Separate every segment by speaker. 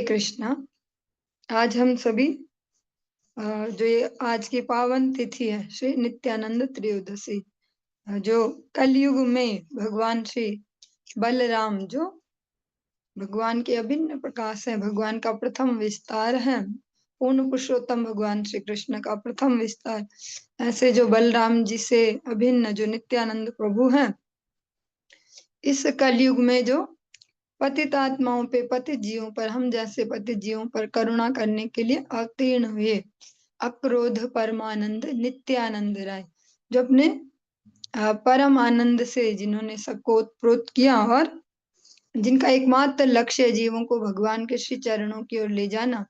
Speaker 1: कृष्णा। आज हम सभी जो ये आज की पावन तिथि है श्री नित्यानंद त्रयोदशी, जो कलयुग में भगवान श्री बलराम, जो भगवान के अभिन्न प्रकाश है, भगवान का प्रथम विस्तार है, पूर्ण पुरुषोत्तम भगवान श्री कृष्ण का प्रथम विस्तार, ऐसे जो बलराम जी से अभिन्न जो नित्यानंद प्रभु हैं, इस कलयुग में जो पतित आत्माओं पे, पतित जीवों पर, हम जैसे पतित जीवों पर करुणा करने के लिए अवतीर्ण हुए अक्रोध परमानंद नित्यानंद राय, जो अपने परम आनंद से जिन्होंने सबको ओतप्रोत किया और जिनका एकमात्र लक्ष्य है जीवों को भगवान के श्री चरणों की ओर ले जाना,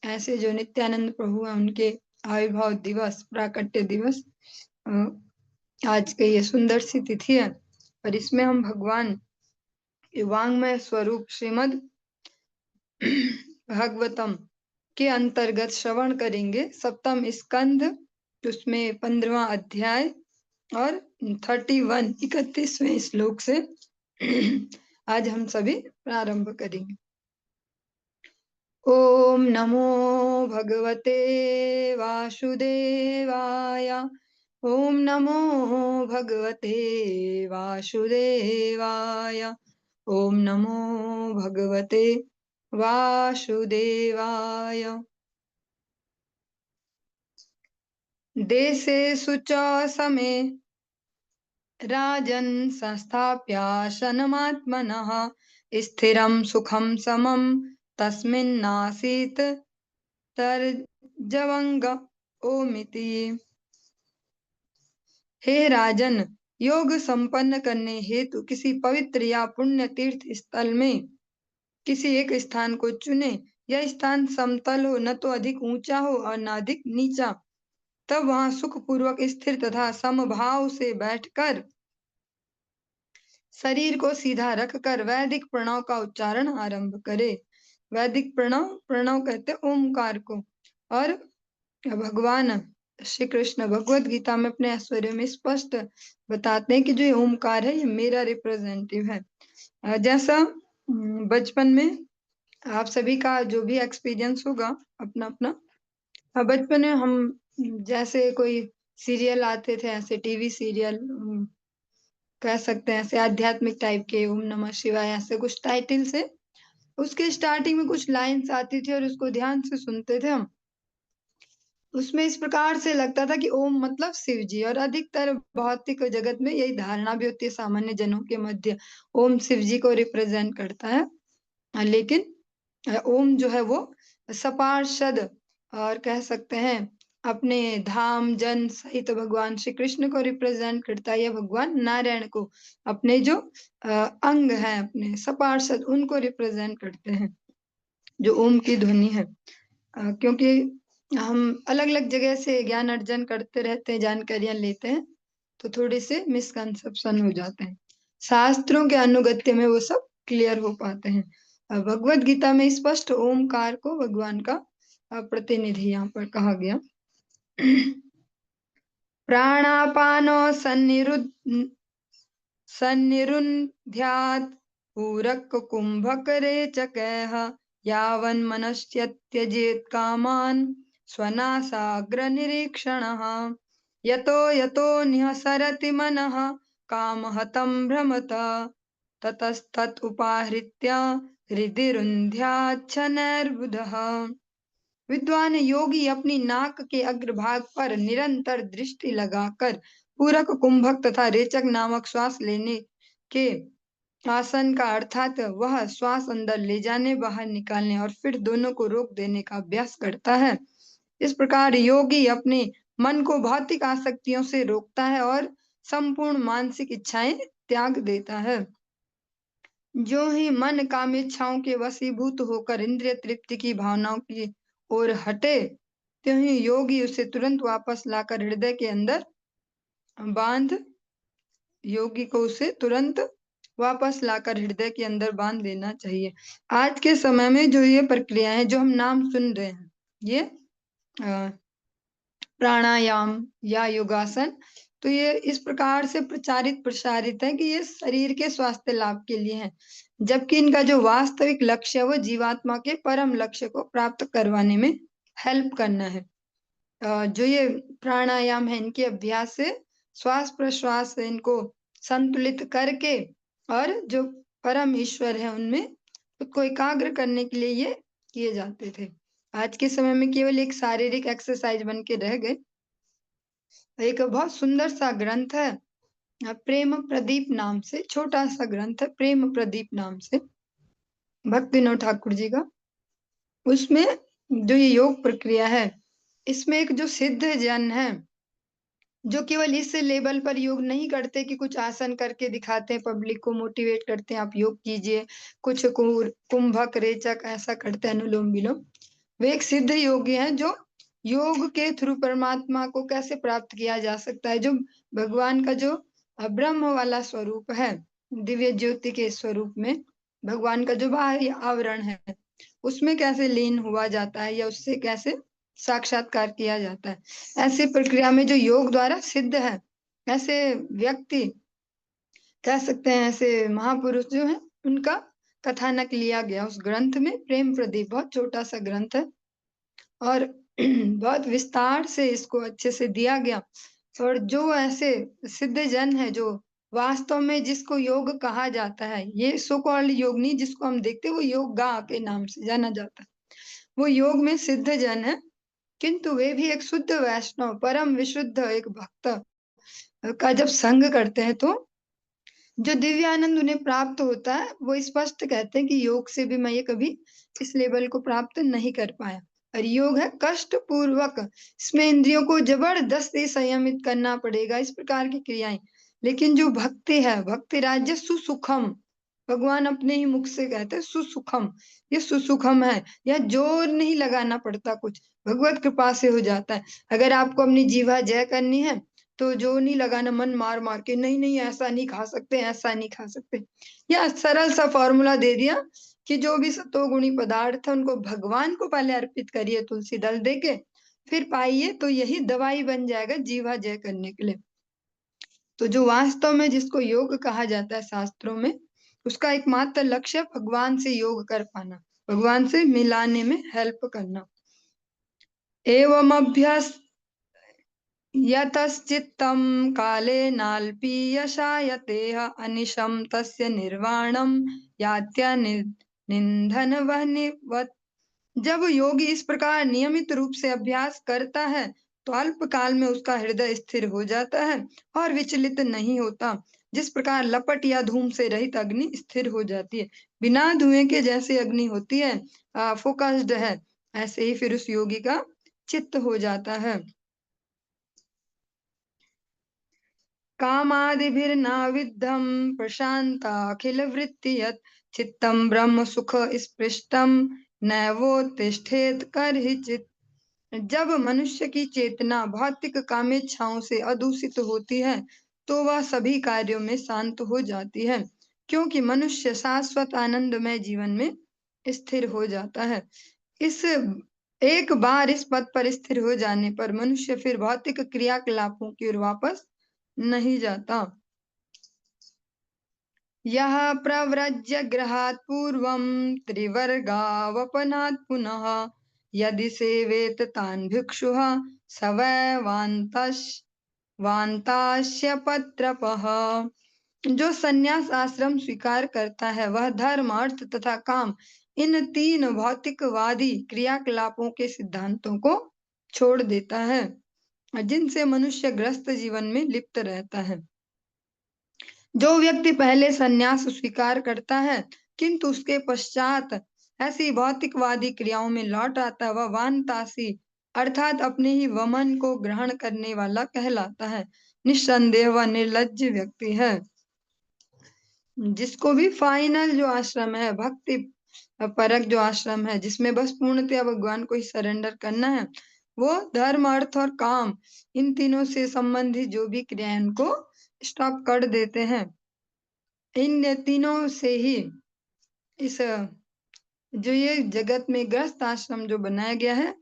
Speaker 1: ऐसे जो नित्यानंद प्रभु हैं, उनके आविर्भाव दिवस, प्राकट्य दिवस आज के ये सुंदर सी तिथि है। और इसमें हम भगवान वांग्मय स्वरूप श्रीमद भागवतम के अंतर्गत श्रवण करेंगे। सप्तम स्कंद, उसमें 15वां अध्याय और 31 श्लोक से आज हम सभी प्रारंभ करेंगे। ओम नमो भगवते वासुदेवाय। ओम नमो भगवते वासुदेवाय। ओम नमो भगवते वासुदेवाय। देशेषु च समे राजन् संस्थाप्यासनमात्मनः स्थिरं सुखं समं तस्मिन्नासीत् तर्जवंग ओमिति। हे राजन, योग संपन्न करने हेतु किसी पवित्र या पुण्य तीर्थ स्थल में किसी एक स्थान को चुने। यह स्थान समतल हो, न तो अधिक ऊंचा हो और न अधिक नीचा। तब वहां सुख पूर्वक स्थिर तथा समभाव से बैठकर शरीर को सीधा रखकर वैदिक प्रणव का उच्चारण आरंभ करे। वैदिक प्रणव, प्रणव कहते ओमकार को। और भगवान श्री कृष्ण भगवत गीता में अपने ऐश्वर्य में स्पष्ट बताते हैं कि जो ये ओमकार है, ये मेरा रिप्रेजेंटेटिव है। जैसा बचपन में आप सभी का जो भी एक्सपीरियंस होगा अपना अपना, बचपन में हम जैसे कोई सीरियल आते थे, ऐसे टीवी सीरियल कह सकते हैं, ऐसे आध्यात्मिक टाइप के, ओम नमः शिवाय, ऐसे कुछ टाइटल से उसके स्टार्टिंग में कुछ लाइंस आती थी और उसको ध्यान से सुनते थे हम। उसमें इस प्रकार से लगता था कि ओम मतलब शिव जी, और अधिकतर भौतिक जगत में यही धारणा भी होती है सामान्य जनों के मध्य, ओम शिव जी को रिप्रेजेंट करता है। लेकिन ओम जो है वो सपार्षद, और कह सकते हैं अपने धाम जन सहित भगवान श्री कृष्ण को रिप्रेजेंट करता है, या भगवान नारायण को, अपने जो अंग हैं, अपने सपार्षद, उनको रिप्रेजेंट करते हैं, जो ओम की ध्वनि है। क्योंकि हम अलग अलग जगह से ज्ञान अर्जन करते रहते हैं, जानकारियां लेते हैं, तो थोड़े से मिसकंसेप्शन हो जाते हैं। शास्त्रों के अनुगत्य में वो सब क्लियर हो पाते हैं। भगवत गीता में स्पष्ट ओमकार को भगवान का प्रतिनिधि यहाँ पर कहा गया। प्राणापानो सन्निरुन्ध्यात् पूरक कुंभक रेचकैः यावन्मनश्यत्यजेत् कामान् स्वनासाग्र निरीक्षणः। यतो यतो निःसरति मनः कामहतं भ्रमत ततस्तत उपाहृत्य हृदि रुन्ध्याच्छनैर्बुधः। विद्वान योगी अपनी नाक के अग्रभाग पर निरंतर दृष्टि लगाकर पूरक, कुंभक तथा रेचक नामक श्वास लेने के आसन का, अर्थात वह श्वास अंदर ले जाने बाहर निकालने और फिर दोनों को रोक देने का अभ्यास करता है। इस प्रकार योगी अपने मन को भौतिक आसक्तियों से रोकता है और संपूर्ण मानसिक इच्छाएं त्याग देता है। जो ही मन कामेच्छाओं के वशीभूत होकर इंद्रिय तृप्ति की भावनाओं की ओर हटे, त्यों ही योगी उसे तुरंत वापस लाकर हृदय के अंदर बांध योगी को उसे तुरंत वापस लाकर हृदय के अंदर बांध देना चाहिए। आज के समय में जो ये प्रक्रियाएं हैं, जो हम नाम सुन रहे हैं, ये प्राणायाम या योगासन, तो ये इस प्रकार से प्रचारित प्रसारित है कि ये शरीर के स्वास्थ्य लाभ के लिए है। जबकि इनका जो वास्तविक लक्ष्य है वो जीवात्मा के परम लक्ष्य को प्राप्त करवाने में हेल्प करना है। जो ये प्राणायाम है, इनके अभ्यास से श्वास प्रश्वास से इनको संतुलित करके और जो परम ईश्वर है उनमें खुद को एकाग्र करने के लिए ये किए जाते थे। आज के समय में केवल एक शारीरिक एक्सरसाइज बन के रह गए। एक बहुत सुंदर सा ग्रंथ है प्रेम प्रदीप नाम से, छोटा सा ग्रंथ है प्रेम प्रदीप नाम से, भक्ति विनोद ठाकुर जी का। उसमें जो ये योग प्रक्रिया है, इसमें एक जो सिद्ध जन है जो केवल इस लेवल पर योग नहीं करते कि कुछ आसन करके दिखाते हैं, पब्लिक को मोटिवेट करते हैं आप योग कीजिए, कुछ कुंभक रेचक ऐसा करते हैं अनुलोम विलोम। वे एक सिद्ध योगी हैं जो योग के थ्रू परमात्मा को कैसे प्राप्त किया जा सकता है, जो भगवान का जो ब्रह्म वाला स्वरूप है, दिव्य ज्योति के स्वरूप में भगवान का जो बाह्य आवरण है उसमें कैसे लीन हुआ जाता है या उससे कैसे साक्षात्कार किया जाता है। ऐसी प्रक्रिया में जो योग द्वारा सिद्ध है, ऐसे व्यक्ति कह सकते हैं, ऐसे महापुरुष जो है उनका कथानक लिया गया उस ग्रंथ में। प्रेम प्रदीप बहुत छोटा सा ग्रंथ है और बहुत विस्तार से इसको अच्छे से दिया गया। और जो ऐसे सिद्ध जन है जो वास्तव में जिसको योग कहा जाता है, ये सो कॉल्ड योग नहीं जिसको हम देखते वो योगा के नाम से जाना जाता है, वो योग में सिद्ध जन है, किंतु वे भी एक शुद्ध वैष्णव परम विशुद्ध एक भक्त का जब संग करते हैं तो जो दिव्य आनंद उन्हें प्राप्त होता है, वो स्पष्ट कहते हैं कि योग से भी मैं ये कभी इस लेवल को प्राप्त नहीं कर पाया। और योग है कष्ट पूर्वक, इसमें इंद्रियों को जबरदस्ती संयमित करना पड़ेगा, इस प्रकार की क्रियाएं। लेकिन जो भक्ति है, भक्ति राज्य सुसुखम, भगवान अपने ही मुख से कहते हैं सुसुखम, ये सुसुखम है, यह जोर नहीं लगाना पड़ता, कुछ भगवत कृपा से हो जाता है। अगर आपको अपनी जीवा जय करनी है तो जो नहीं लगाना मन मार मार के, नहीं नहीं ऐसा नहीं खा सकते, ऐसा नहीं खा सकते। या सरल सा फॉर्मूला दे दिया कि जो भी सतोगुणी पदार्थ है उनको भगवान को पहले अर्पित करिए तुलसी दल देके, फिर पाइए, तो यही दवाई बन जाएगा जीवा जय करने के लिए। तो जो वास्तव में जिसको योग कहा जाता है शास्त्रों में, उसका एकमात्र लक्ष्य भगवान से योग कर पाना, भगवान से मिलाने में हेल्प करना। एवं अभ्यास यतश्चित्तं कालेनाल्पीयशायतेह अनिशं तस्य निर्वाणं यात्यनिधनवह्निवत्। जब योगी इस प्रकार नियमित रूप से अभ्यास करता है तो अल्प काल में उसका हृदय स्थिर हो जाता है और विचलित नहीं होता। जिस प्रकार लपट या धूम से रहित अग्नि स्थिर हो जाती है, बिना धुएं के जैसे अग्नि होती है, फोकस्ड है, ऐसे ही फिर उस योगी का चित्त हो जाता है। कामादिभिर्नाविद्धं प्रशान्ताखिलवृत्ति यत् चित्तं ब्रह्म सुख स्पृष्टं नैवोत्तिष्ठेत् कर्हिचित्। जब मनुष्य की चेतना भौतिक कामेच्छाओं से अदूषित होती है तो वह सभी कार्यों में शांत हो जाती है, क्योंकि मनुष्य शाश्वत आनंदमय जीवन में स्थिर हो जाता है। इस एक बार इस पद पर स्थिर हो जाने पर मनुष्य फिर भौतिक क्रियाकलापों की ओर वापस नहीं जाता। यह प्रव्रज्य गृहात् पूर्वं त्रिवर्गावपनात् पुनः यदि सेवेत तान् भिक्षुः स वै वान्तास्य पत्रपः। जो संन्यास आश्रम स्वीकार करता है वह धर्म अर्थ तथा काम इन तीन भौतिकवादी क्रियाकलापों के सिद्धांतों को छोड़ देता है जिनसे मनुष्य ग्रस्त जीवन में लिप्त रहता है। जो व्यक्ति पहले संन्यास स्वीकार करता है किंतु उसके पश्चात ऐसी भौतिकवादी क्रियाओं में लौट आता है, वह वानतासी अर्थात अपने ही वमन को ग्रहण करने वाला कहलाता है। निस्संदेह वह निर्लज्ज व्यक्ति है। जिसको भी फाइनल जो आश्रम है, भक्ति परक जो आश्रम है, जिसमें बस पूर्णतया भगवान को ही सरेंडर करना है, वो धर्म अर्थ और काम इन तीनों से संबंधित जो भी क्रियाएं उनको स्टॉप कर देते हैं। इन तीनों से ही इस जो ये जगत में ग्रस्त आश्रम जो बनाया गया है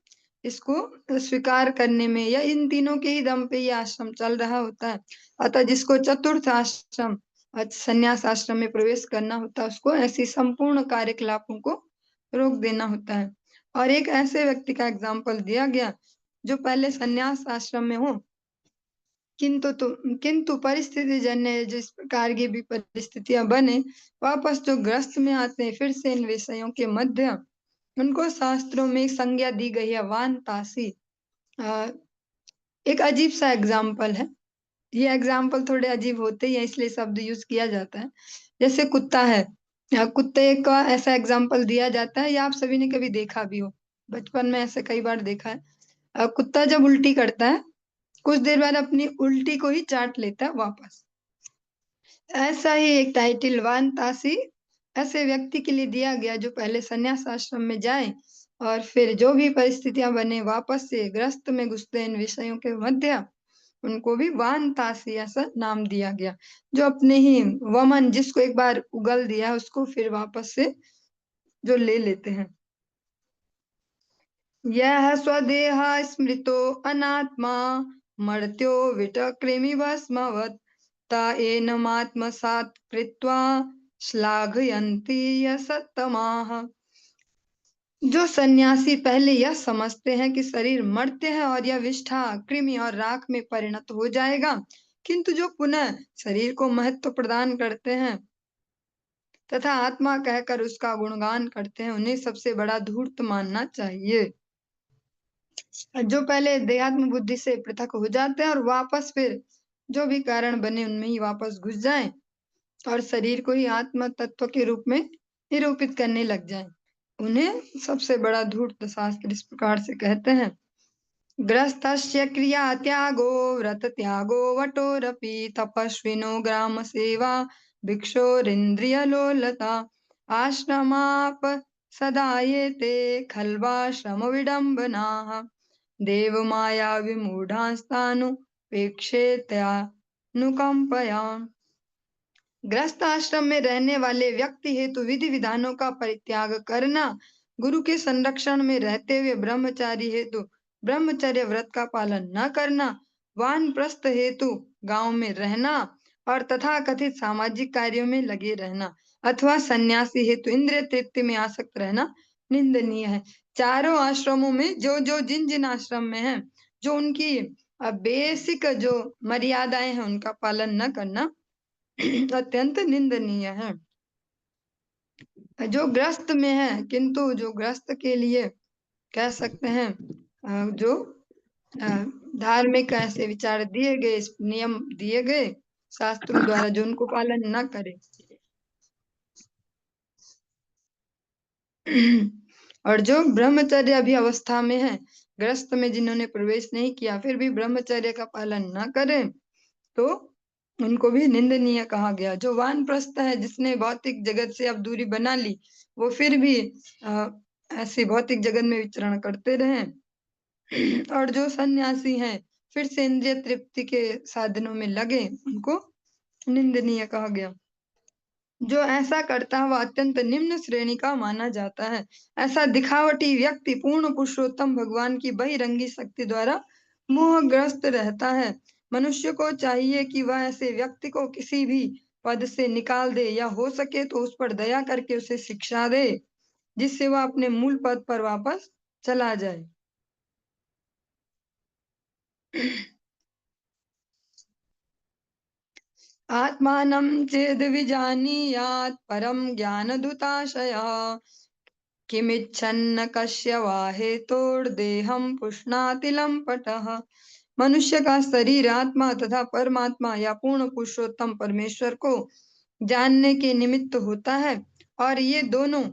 Speaker 1: इसको स्वीकार करने में, या इन तीनों के ही दम पे ये आश्रम चल रहा होता है। अतः जिसको चतुर्थ आश्रम संन्यास आश्रम में प्रवेश करना होता है उसको, ऐसी संपूर्ण कार्यकलापों को रोक देना होता है। और एक ऐसे व्यक्ति का एग्जाम्पल दिया गया जो पहले संन्यास आश्रम में हो, किंतु परिस्थिति जन्य जिस प्रकार की भी परिस्थितियां बने, वापस जो ग्रस्त में आते हैं फिर से इन विषयों के मध्य उनको शास्त्रों में संज्ञा दी गई है वानतासी। एक अजीब सा एग्जाम्पल है, ये एग्जाम्पल थोड़े अजीब होते ही है इसलिए शब्द यूज किया जाता है। जैसे कुत्ता है, कुत्ते का ऐसा एग्जाम्पल दिया जाता है, या आप सभी ने कभी देखा भी हो, बचपन में ऐसे कई बार देखा है। कुत्ता जब उल्टी करता है कुछ देर बाद अपनी उल्टी को ही चाट लेता है वापस। ऐसा ही एक टाइटल वानतासी ऐसे व्यक्ति के लिए दिया गया जो पहले संन्यास आश्रम में जाए और फिर जो भी परिस्थितियां बने वापस से ग्रस्त में घुसते इन विषयों के मध्य, उनको भी वानतासी ऐसा नाम दिया गया, जो अपने ही वमन जिसको एक बार उगल दिया है उसको फिर वापस से जो ले लेते हैं। यह स्वदेह स्मृतो अनात्मा मर्त्यो विटकृमि भस्मवत् ता एनमात्मसात् कृत्वा श्लाघयन्ति यसत्तमाः। जो सन्यासी पहले यह समझते हैं कि शरीर मर्त्य है और यह विष्ठा कृमि और राख में परिणत हो जाएगा, किंतु जो पुनः शरीर को महत्व प्रदान करते हैं तथा आत्मा कहकर उसका गुणगान करते हैं, उन्हें सबसे बड़ा धूर्त मानना चाहिए। जो पहले देहात्म बुद्धि से पृथक हो जाते हैं और वापस फिर जो भी कारण बने उनमें ही वापस घुस जाएं और शरीर को ही आत्म तत्व के रूप में निरूपित करने लग जाएं, उन्हें सबसे बड़ा धूर्त शास्त्र इस प्रकार से कहते हैं। ग्रस्तस्य क्रिया त्यागो व्रत त्यागो वटोरपि तपस्विनो ग्राम सेवा भिक्षोरिंद्रिय लोलता आश्रमाप सदायेते खल्वाश्रम विडम्बनाः देव माया विमूढ़ास्तानुपेक्षेत्यानुकंपया। ग्रस्त आश्रम में रहने वाले व्यक्ति हेतु विधि विधानों का परित्याग करना, गुरु के संरक्षण में रहते हुए ब्रह्मचारी हेतु ब्रह्मचर्य व्रत का पालन न करना, वानप्रस्थ हेतु गांव में रहना और तथा कथित सामाजिक कार्यों में लगे रहना अथवा सन्यासी हेतु इंद्रिय तृप्ति में आसक्त रहना निंदनीय है। चारों आश्रमों में जो जो जिन जिन आश्रम में है, जो उनकी बेसिक जो मर्यादाएं हैं उनका पालन न करना अत्यंत निंदनीय है। जो ग्रस्त में है, किंतु जो ग्रस्त के लिए कह सकते हैं जो धार्मिक ऐसे विचार दिए गए, नियम दिए गए शास्त्रों द्वारा, जो उनको पालन न करे और जो ब्रह्मचर्य अभी अवस्था में है, ग्रस्त में जिन्होंने प्रवेश नहीं किया फिर भी ब्रह्मचर्य का पालन न करें, तो उनको भी निंदनीय कहा गया। जो वानप्रस्थ है, जिसने भौतिक जगत से अब दूरी बना ली, वो फिर भी ऐसी भौतिक जगत में विचरण करते रहे, और जो सन्यासी हैं फिर से इंद्रिय तृप्ति के साधनों में लगे, उनको निंदनीय कहा गया। जो ऐसा करता है वह अत्यंत निम्न श्रेणी का माना जाता है। ऐसा दिखावटी व्यक्ति पूर्ण पुरुषोत्तम भगवान की बहिरंगी शक्ति द्वारा मोहग्रस्त रहता है। मनुष्य को चाहिए कि वह ऐसे व्यक्ति को किसी भी पद से निकाल दे या हो सके तो उस पर दया करके उसे शिक्षा दे, जिससे वह अपने मूल पद पर वापस चला जाए। आत्मानं चेद विजानीयात् परम ज्ञानदुताशयः किमिच्छन्न कस्य वा हेतोर्देहं पुष्णाति लम्पटः। मनुष्य का शरीर आत्मा तथा परमात्मा या पूर्ण पुरुषोत्तम परमेश्वर को जानने के निमित्त होता है, और ये दोनों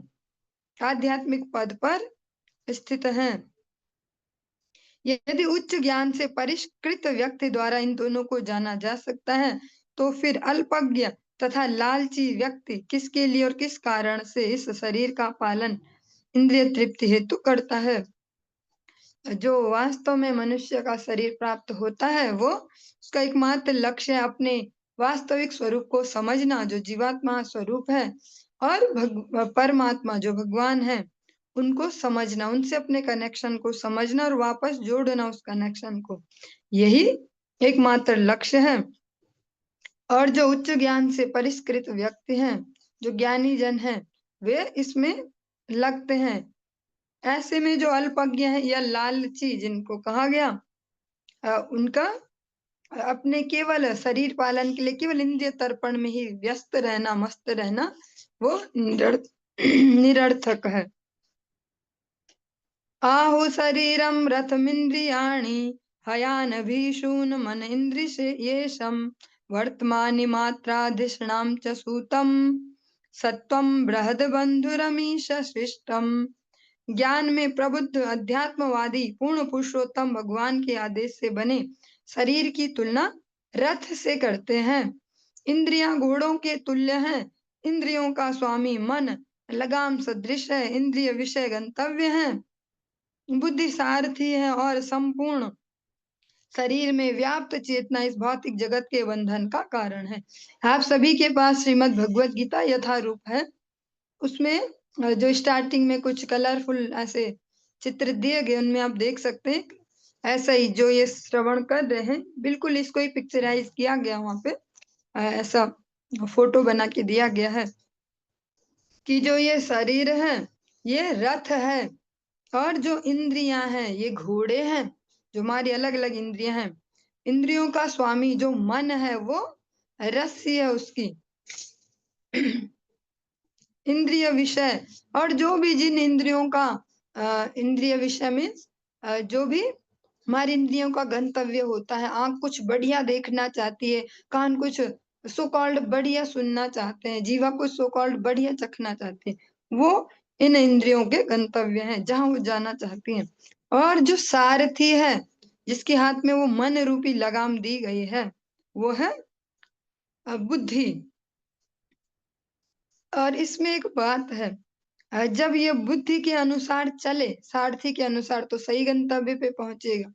Speaker 1: आध्यात्मिक पद पर स्थित हैं। यदि उच्च ज्ञान से परिष्कृत व्यक्ति द्वारा इन दोनों को जाना जा सकता है, तो फिर अल्पज्ञ तथा लालची व्यक्ति किसके लिए और किस कारण से इस शरीर का पालन इंद्रिय तृप्ति हेतु करता है। जो वास्तव में मनुष्य का शरीर प्राप्त होता है, वो उसका एकमात्र लक्ष्य है अपने वास्तविक स्वरूप को समझना, जो जीवात्मा स्वरूप है, और परमात्मा जो भगवान है उनको समझना, उनसे अपने कनेक्शन को समझना और वापस जोड़ना उस कनेक्शन को, यही एकमात्र लक्ष्य है। और जो उच्च ज्ञान से परिष्कृत व्यक्ति हैं, जो ज्ञानी जन हैं, वे इसमें लगते हैं। ऐसे में जो अल्पज्ञ हैं या लालची जिनको कहा गया, उनका अपने केवल शरीर पालन के लिए केवल इंद्रिय तर्पण में ही व्यस्त रहना, मस्त रहना, वो निरर्थक है। आहु शरीरम रथमिंद्रियाणि हयानभीषून मन इंद्रियेशम वर्तमानि मात्राधिषणाम च सूतम सत्वम बृहद बंधुरमीश सृष्टम। ज्ञान में प्रबुद्ध अध्यात्मवादी पूर्ण पुरुषोत्तम भगवान के आदेश से बने शरीर की तुलना रथ से करते हैं। इंद्रियां घोड़ों के तुल्य हैं। इंद्रियों का स्वामी मन लगाम सदृश है। इंद्रिय विषय गंतव्य है। बुद्धि सारथी है और संपूर्ण शरीर में व्याप्त चेतना इस भौतिक जगत के बंधन का कारण है। आप सभी के पास श्रीमद् भगवत गीता यथारूप है। उसमें जो स्टार्टिंग में कुछ कलरफुल ऐसे चित्र दिए गए, उनमें आप देख सकते हैं ऐसा ही जो ये श्रवण कर रहे हैं, बिल्कुल इसको ही पिक्चराइज किया गया। वहां पे ऐसा फोटो बना के दिया गया है कि जो ये शरीर है ये रथ है, और जो इंद्रियां हैं ये घोड़े हैं, जो हमारी अलग अलग इंद्रियां हैं। इंद्रियों का स्वामी जो मन है वो रस्सी है उसकी। इंद्रिय विषय, और जो भी जिन इंद्रियों का इंद्रिय विषय में जो भी हमारी इंद्रियों का गंतव्य होता है, आंख कुछ बढ़िया देखना चाहती है, कान कुछ सो कॉल्ड बढ़िया सुनना चाहते हैं, जीवा कुछ सो कॉल्ड बढ़िया चखना चाहते हैं, वो इन इंद्रियों के गंतव्य हैं, जहां वो जाना चाहती हैं। और जो सारथी है, जिसके हाथ में वो मन रूपी लगाम दी गई है, वो है बुद्धि। और इसमें एक बात है, जब ये बुद्धि के अनुसार चले, सारथी के अनुसार, तो सही गंतव्य पे पहुंचेगा।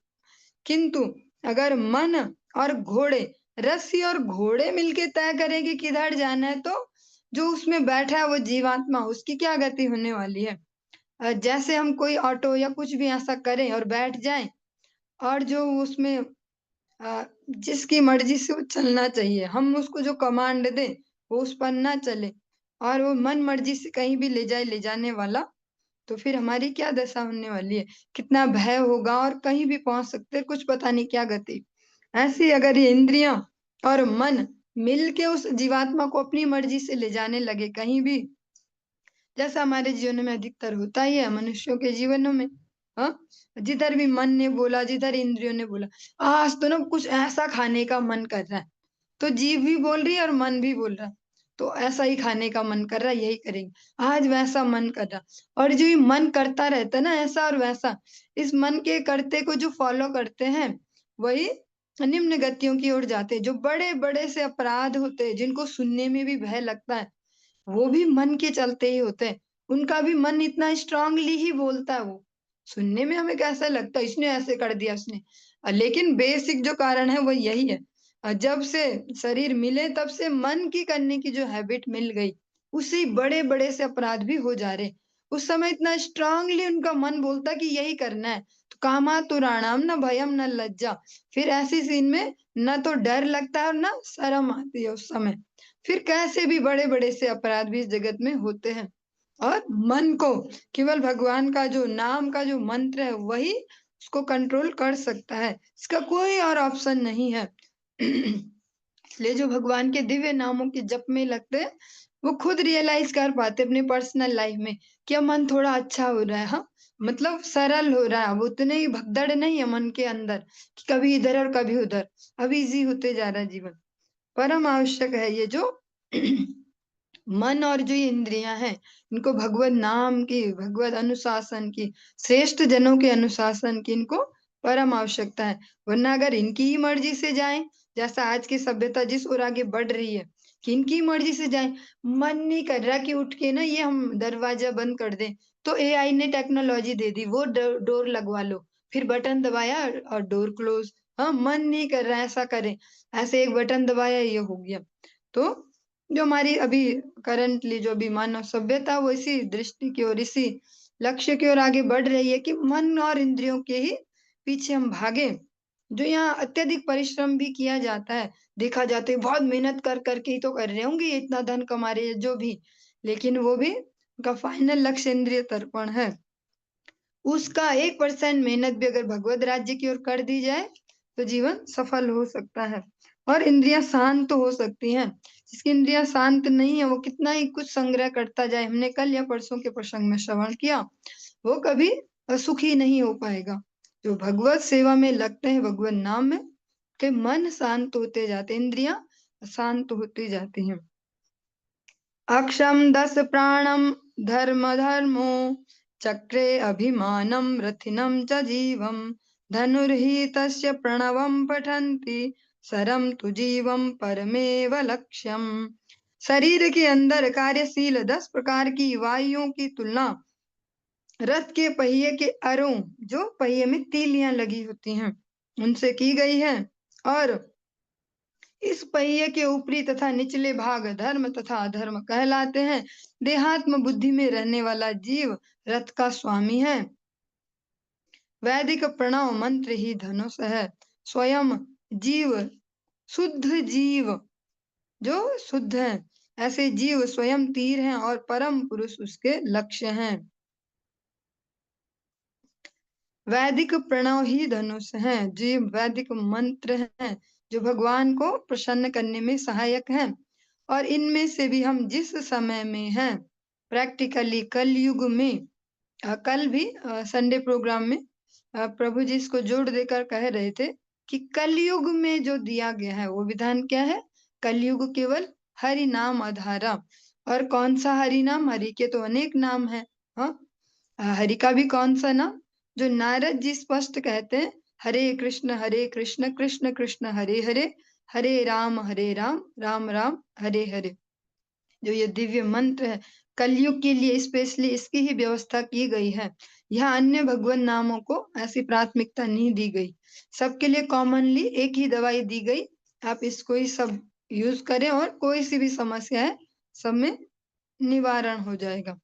Speaker 1: किंतु अगर मन और घोड़े, रस्सी और घोड़े मिलके तय करें कि किधर जाना है, तो जो उसमें बैठा है वो जीवात्मा, उसकी क्या गति होने वाली है। जैसे हम कोई ऑटो या कुछ भी ऐसा करें और बैठ जाएं, और जो उसमें जिसकी मर्जी से वो चलना चाहिए, हम उसको जो कमांड दें वो उस पर ना चले, और वो मन मर्जी से कहीं भी ले जाए ले जाने वाला, तो फिर हमारी क्या दशा होने वाली है, कितना भय होगा, और कहीं भी पहुंच सकते, कुछ पता नहीं क्या गति। ऐसी अगर ये इंद्रियां और मन मिलके उस जीवात्मा को अपनी मर्जी से ले जाने लगे कहीं भी, जैसा हमारे जीवन में अधिकतर होता ही है, मनुष्यों के जीवनों में। हाँ, जिधर भी मन ने बोला, जिधर इंद्रियों ने बोला, आज तो ना कुछ ऐसा खाने का मन कर रहा है, तो जीभ भी बोल रही है और मन भी बोल रहा है, तो ऐसा ही खाने का मन कर रहा है, यही करेंगे। आज वैसा मन कर रहा, और जो ये मन करता रहता है ना ऐसा और वैसा, इस मन के करते को जो फॉलो करते हैं, वही निम्न गतियों की ओर जाते हैं। जो बड़े बड़े से अपराध होते हैं, जिनको सुनने में भी भय लगता है, वो भी मन के चलते ही होते हैं। उनका भी मन इतना स्ट्रांगली ही बोलता है। वो सुनने में हमें कैसा लगता है, इसने ऐसे कर दिया उसने, लेकिन बेसिक जो कारण है वो यही है। जब से शरीर मिले तब से मन की करने की जो हैबिट मिल गई, उसी बड़े बड़े से अपराध भी हो जा रहे। उस समय इतना स्ट्रांगली उनका मन बोलता कि यही करना है, तो कामातुराणाम न भयम न लज्जा। फिर ऐसी सीन में न तो डर लगता है और न शर्म आती है उस समय। फिर कैसे भी बड़े बड़े से अपराध भी इस जगत में होते हैं, और मन को केवल भगवान का जो नाम का जो मंत्र है वही उसको कंट्रोल कर सकता है, इसका कोई और ऑप्शन नहीं है। इसलिए जो भगवान के दिव्य नामों के जप में लगते हैं, वो खुद रियलाइज कर पाते अपने पर्सनल लाइफ में कि अब मन थोड़ा अच्छा हो रहा है। हाँ, मतलब सरल हो रहा है, वो उतने ही भगदड़ नहीं है मन के अंदर कि कभी इधर और कभी उधर। अब इजी होते जा रहा है जीवन। परम आवश्यक है ये जो मन और जो ये इंद्रियां हैं, इनको भगवत नाम की, भगवत अनुशासन की, श्रेष्ठ जनों के अनुशासन की इनको परम आवश्यकता है। वरना अगर इनकी ही मर्जी से जाएं, जैसा आज की सभ्यता जिस ओर आगे बढ़ रही है कि इनकी मर्जी से जाएं, मन नहीं कर रहा कि उठ के ना ये हम दरवाजा बंद कर दें, तो एआई ने टेक्नोलॉजी दे दी, वो डोर लगवा लो, फिर बटन दबाया और डोर क्लोज। हाँ, मन नहीं कर रहा ऐसा करें, ऐसे एक बटन दबाया ये हो गया। तो जो हमारी अभी करंटली जो भी मानव सभ्यता, वो इसी दृष्टि की ओर, इसी लक्ष्य की ओर आगे बढ़ रही है कि मन और इंद्रियों के ही पीछे हम भागे, जो यहाँ अत्यधिक परिश्रम भी किया जाता है, देखा जाता है बहुत मेहनत कर करके ही तो कर रहे होंगे ये इतना धन कमा रहे हैं जो भी, लेकिन वो भी उनका फाइनल लक्ष्य इंद्रिय तर्पण है। उसका 1% मेहनत भी अगर भगवत राज्य की ओर कर दी जाए तो जीवन सफल हो सकता है और इंद्रियां शांत हो सकती हैं। जिसकी इंद्रियां शांत नहीं है वो कितना ही कुछ संग्रह करता जाए, हमने कल या परसों के प्रसंग में श्रवण किया, वो कभी सुखी नहीं हो पाएगा। जो भगवत सेवा में लगते हैं, भगवत नाम में, के मन शांत होते जाते, इंद्रियां शांत होती जाती हैं। अक्षम दस प्राणम धर्म धर्मो चक्रे अभिमानम रथिनम च जीवम धनुर्हि तस्य प्रणवम पठन्ति सरम तु जीवम परमेव लक्ष्यम। शरीर के अंदर कार्यशील 10 प्रकार की वायुओं की तुलना रथ के पहिए के अरों, जो पहिए में तीलियां लगी होती हैं, उनसे की गई है। और इस पहिए के ऊपरी तथा निचले भाग धर्म तथा अधर्म कहलाते हैं। देहात्म बुद्धि में रहने वाला जीव रथ का स्वामी है। वैदिक प्रणव मंत्र ही धनुष है। स्वयं जीव शुद्ध जीव जो शुद्ध है, ऐसे जीव स्वयं तीर हैं और परम पुरुष उसके लक्ष्य हैं। वैदिक प्रणव ही धनुष है, जीव वैदिक मंत्र हैं जो भगवान को प्रसन्न करने में सहायक हैं। और इनमें से भी हम जिस समय में हैं, प्रैक्टिकली कलयुग में, कल भी संडे प्रोग्राम में प्रभु जी इसको जोड़ देकर कह रहे थे कि कलयुग में जो दिया गया है वो विधान क्या है? कलयुग केवल हरि नाम आधारा। और कौन सा हरि नाम? हरि के तो अनेक नाम है। हाँ, हरि का भी कौन सा नाम? जो नारद जी स्पष्ट कहते हैं, हरे कृष्ण कृष्ण कृष्ण हरे हरे, हरे राम राम राम हरे हरे। जो ये दिव्य मंत्र है, कलयुग के लिए स्पेशली इसकी ही व्यवस्था की गई है। यहाँ अन्य भगवान नामों को ऐसी प्राथमिकता नहीं दी गई, सबके लिए कॉमनली एक ही दवाई दी गई, आप इसको ही सब यूज करें और कोई सी भी समस्या है सब में निवारण हो जाएगा।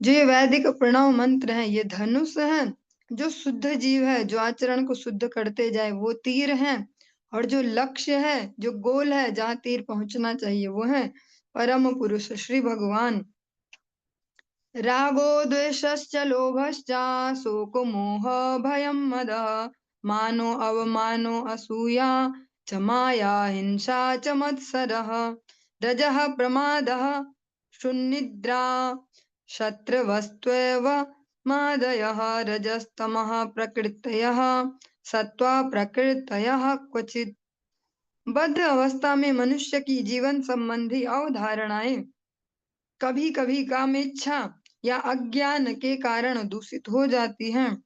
Speaker 1: जो ये वैदिक प्रणव मंत्र है, ये धनुष है। जो शुद्ध जीव है, जो आचरण को शुद्ध करते जाए, वो तीर है। और जो लक्ष्य है, जो गोल है, जहाँ तीर पहुंचना चाहिए, वो है परम पुरुष श्री भगवान। रागो द्वेषश्च लोभश्च शोको मोह भयं मद मानो अवमानो असूया च माया हिंसा च मत्सरः रजः प्रमादः शून्निद्रा शत्रवस्त्वेव मादयः रजस्तमः प्रकृतयः सत्त्वा प्रकृतयः क्वचित्। बद्ध अवस्था में मनुष्य की जीवन संबंधी अवधारणाएं कभी कभी कामेच्छा या अज्ञान के कारण दूषित हो जाती हैं।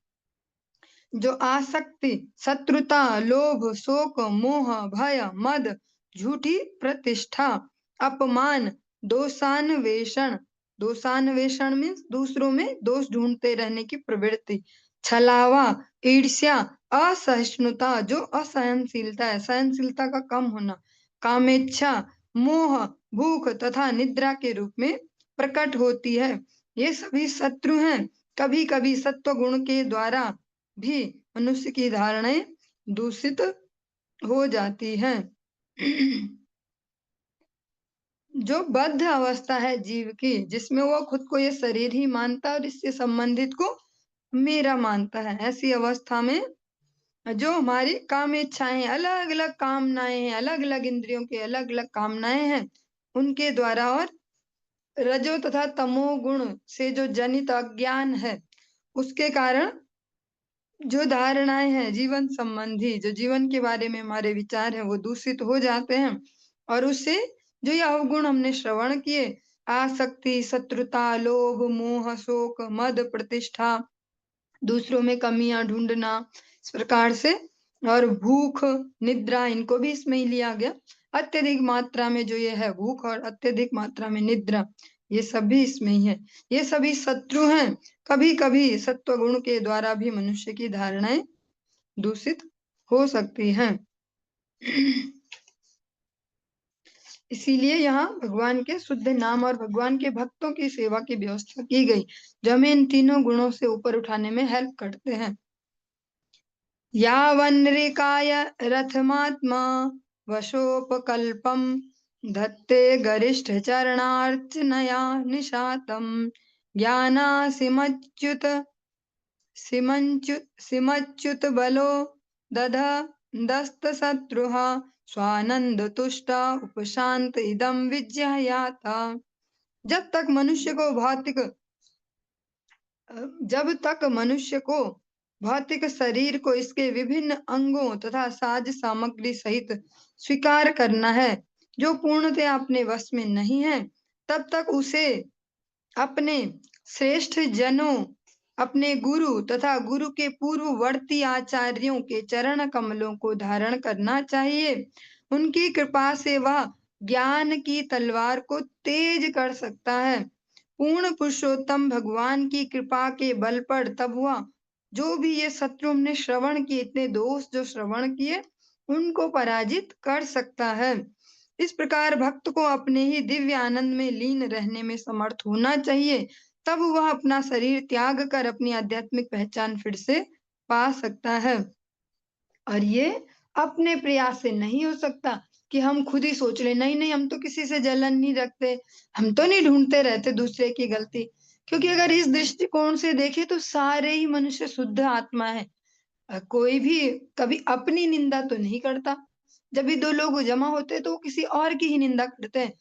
Speaker 1: जो आसक्ति, शत्रुता, लोभ, शोक, मोह, भय, मद, झूठी प्रतिष्ठा, अपमान, दोषान्वेषण, दोषान्वेषण में दूसरों में दोष ढूंढते रहने की प्रवृत्ति, छलावा, ईर्ष्या, असहिष्णुता जो असहनशीलता है, सहनशीलता का कम होना, कामेच्छा, मोह, भूख तथा निद्रा के रूप में प्रकट होती है। ये सभी शत्रु हैं। कभी कभी सत्व गुण के द्वारा भी मनुष्य की धारणाएं दूषित हो जाती हैं। जो बद्ध अवस्था है जीव की, जिसमें वो खुद को ये शरीर ही मानता है और इससे संबंधित को मेरा मानता है, ऐसी अवस्था में जो हमारी काम इच्छाएं, अलग अलग कामनाएं हैं, अलग अलग इंद्रियों के अलग अलग कामनाएं हैं, उनके द्वारा और रजो तथा तमो गुण से जो जनित अज्ञान है, उसके कारण जो धारणाएं हैं जीवन संबंधी, जो जीवन के बारे में हमारे विचार हैं, वो दूषित हो जाते हैं। और उससे जो ये अवगुण हमने श्रवण किए, आसक्ति, शत्रुता, लोभ, मोह, शोक, मद, प्रतिष्ठा, दूसरों में कमियां ढूंढना, इस प्रकार से, और भूख, निद्रा, इनको भी इसमें ही लिया गया। अत्यधिक मात्रा में जो ये है भूख और अत्यधिक मात्रा में निद्रा, ये सभी इसमें ही है। ये सभी शत्रु हैं। कभी कभी सत्व गुण के द्वारा भी मनुष्य की धारणाएं दूषित हो सकती हैं। इसीलिए यहाँ भगवान के शुद्ध नाम और भगवान के भक्तों की सेवा की व्यवस्था की गई, जो हमें इन तीनों गुणों से ऊपर उठाने में हेल्प करते हैं। यावन्निकाय रथमात्मा वशोपकल्पं धत्ते गरिष्ठचरणार्चनया निशातं ज्ञानासिमच्युत सिमच्युत बलो दस्तशत्रुः स्वानंदतुष्टा उपशांत इदं विज्ञायाता। जब तक मनुष्य को भौतिक जब तक मनुष्य को भौतिक शरीर को इसके विभिन्न अंगों तथा साज सामग्री सहित स्वीकार करना है जो पूर्णतः अपने वश में नहीं है, तब तक उसे अपने श्रेष्ठ जनों, अपने गुरु तथा गुरु के पूर्ववर्ती आचार्यों के चरण कमलों को धारण करना चाहिए। उनकी कृपा से वह ज्ञान की तलवार को तेज कर सकता है। पूर्ण पुरुषोत्तम भगवान की कृपा के बल पर तब हुआ जो भी ये शत्रु हमने श्रवण किए, इतने दोष जो श्रवण किए, उनको पराजित कर सकता है। इस प्रकार भक्त को अपने ही दिव्य आनंद में लीन रहने में समर्थ होना चाहिए, तब वह अपना शरीर त्याग कर अपनी आध्यात्मिक पहचान फिर से पा सकता है। और ये अपने प्रयास से नहीं हो सकता कि हम खुद ही सोच ले नहीं नहीं हम तो किसी से जलन नहीं रखते, हम तो नहीं ढूंढते रहते दूसरे की गलती। क्योंकि अगर इस दृष्टिकोण से देखें तो सारे ही मनुष्य शुद्ध आत्मा है। कोई भी कभी अपनी निंदा तो नहीं करता। जब भी दो लोग जमा होते हैं तो वो किसी और की ही निंदा करते हैं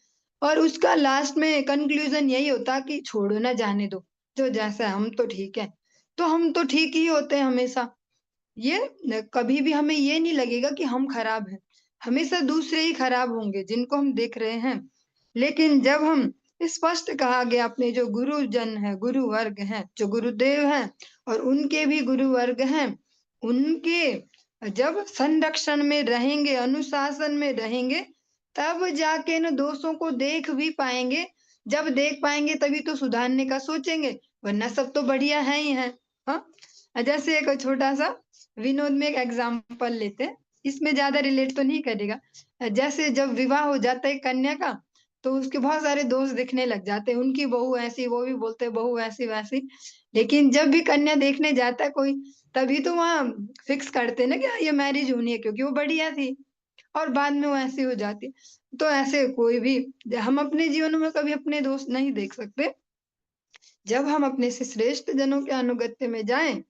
Speaker 1: और उसका लास्ट में कंक्लूजन यही होता कि छोड़ो ना, जाने दो, जो जैसा है, हम तो ठीक है। तो हम तो ठीक ही होते हैं हमेशा। ये कभी भी हमें ये नहीं लगेगा कि हम खराब हैं। हमेशा दूसरे ही खराब होंगे जिनको हम देख रहे हैं। लेकिन जब हम स्पष्ट कहा गया अपने जो गुरुजन है, गुरु वर्ग हैं, जो गुरुदेव हैं और उनके भी गुरु वर्ग हैं, उनके जब संरक्षण में रहेंगे, अनुशासन में रहेंगे, तब जाके न दोषों को देख भी पाएंगे। जब देख पाएंगे तभी तो सुधारने का सोचेंगे, वरना सब तो बढ़िया है ही है। हाँ, जैसे एक छोटा सा विनोद में एक एग्जाम्पल लेते हैं, इसमें ज्यादा रिलेट तो नहीं करेगा। जैसे जब विवाह हो जाता है कन्या का, तो उसके बहुत सारे दोस्त दिखने लग जाते हैं, उनकी बहू ऐसी, वो भी बोलते हैं बहू ऐसी वैसी। लेकिन जब भी कन्या देखने जाता है कोई, तभी तो वहां फिक्स करते हैं ना कि हाँ, ये मैरिज होनी है क्योंकि वो बढ़िया थी, और बाद में वो ऐसी हो जाती है। तो ऐसे कोई भी हम अपने जीवन में कभी अपने दोस्त नहीं देख सकते। जब हम अपने से श्रेष्ठ जनों के अनुगत्य में जाएं,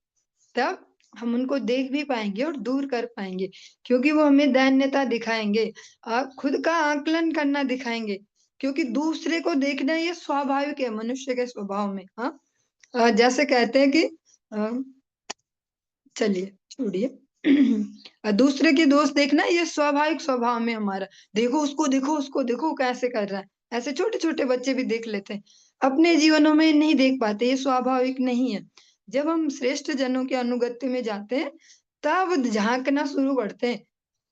Speaker 1: तब हम उनको देख भी पाएंगे और दूर कर पाएंगे, क्योंकि वो हमें दैन्यता दिखाएंगे, खुद का आकलन करना दिखाएंगे। क्योंकि दूसरे को देखना ये स्वाभाविक है मनुष्य के स्वभाव में। हाँ, जैसे कहते हैं कि चलिए छोड़िए। दूसरे के दोस्त देखना ये स्वाभाविक स्वभाव में हमारा, देखो उसको, देखो उसको, देखो कैसे कर रहा है। ऐसे छोटे छोटे बच्चे भी देख लेते हैं, अपने जीवनों में नहीं देख पाते, ये स्वाभाविक नहीं है। जब हम श्रेष्ठ जनों के अनुगत्य में जाते हैं, तब झांकना शुरू करते हैं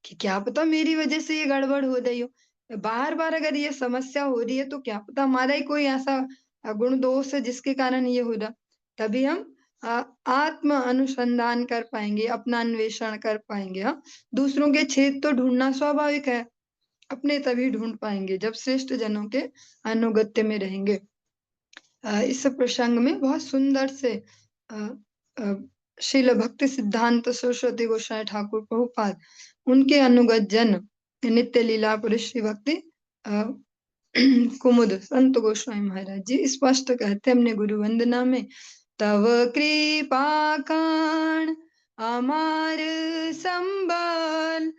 Speaker 1: कि क्या पता मेरी वजह से ये गड़बड़ हो रही हो। बार बार अगर ये समस्या हो रही है तो क्या पता हमारा ही कोई ऐसा गुण दोष है जिसके कारण ये हो रहा। तभी हम आत्म अनुसंधान कर पाएंगे, अपना अन्वेषण कर पाएंगे। हाँ, दूसरों के छेद तो ढूंढना स्वाभाविक है, अपने तभी ढूंढ पाएंगे जब श्रेष्ठ जनों के अनुगत्य में रहेंगे। इस प्रसंग में बहुत सुंदर से अ, अ, श्रील भक्ति सिद्धांत सरस्वती गोस्वामी ठाकुर प्रभुपाद, उनके अनुगत जन, नित्य लीला पुरुष श्री भक्ति कुमुद संत गोस्वामी महाराज जी स्पष्ट कहते हैं अपने गुरु वंदना में, तव कृपा काण अमार संबल,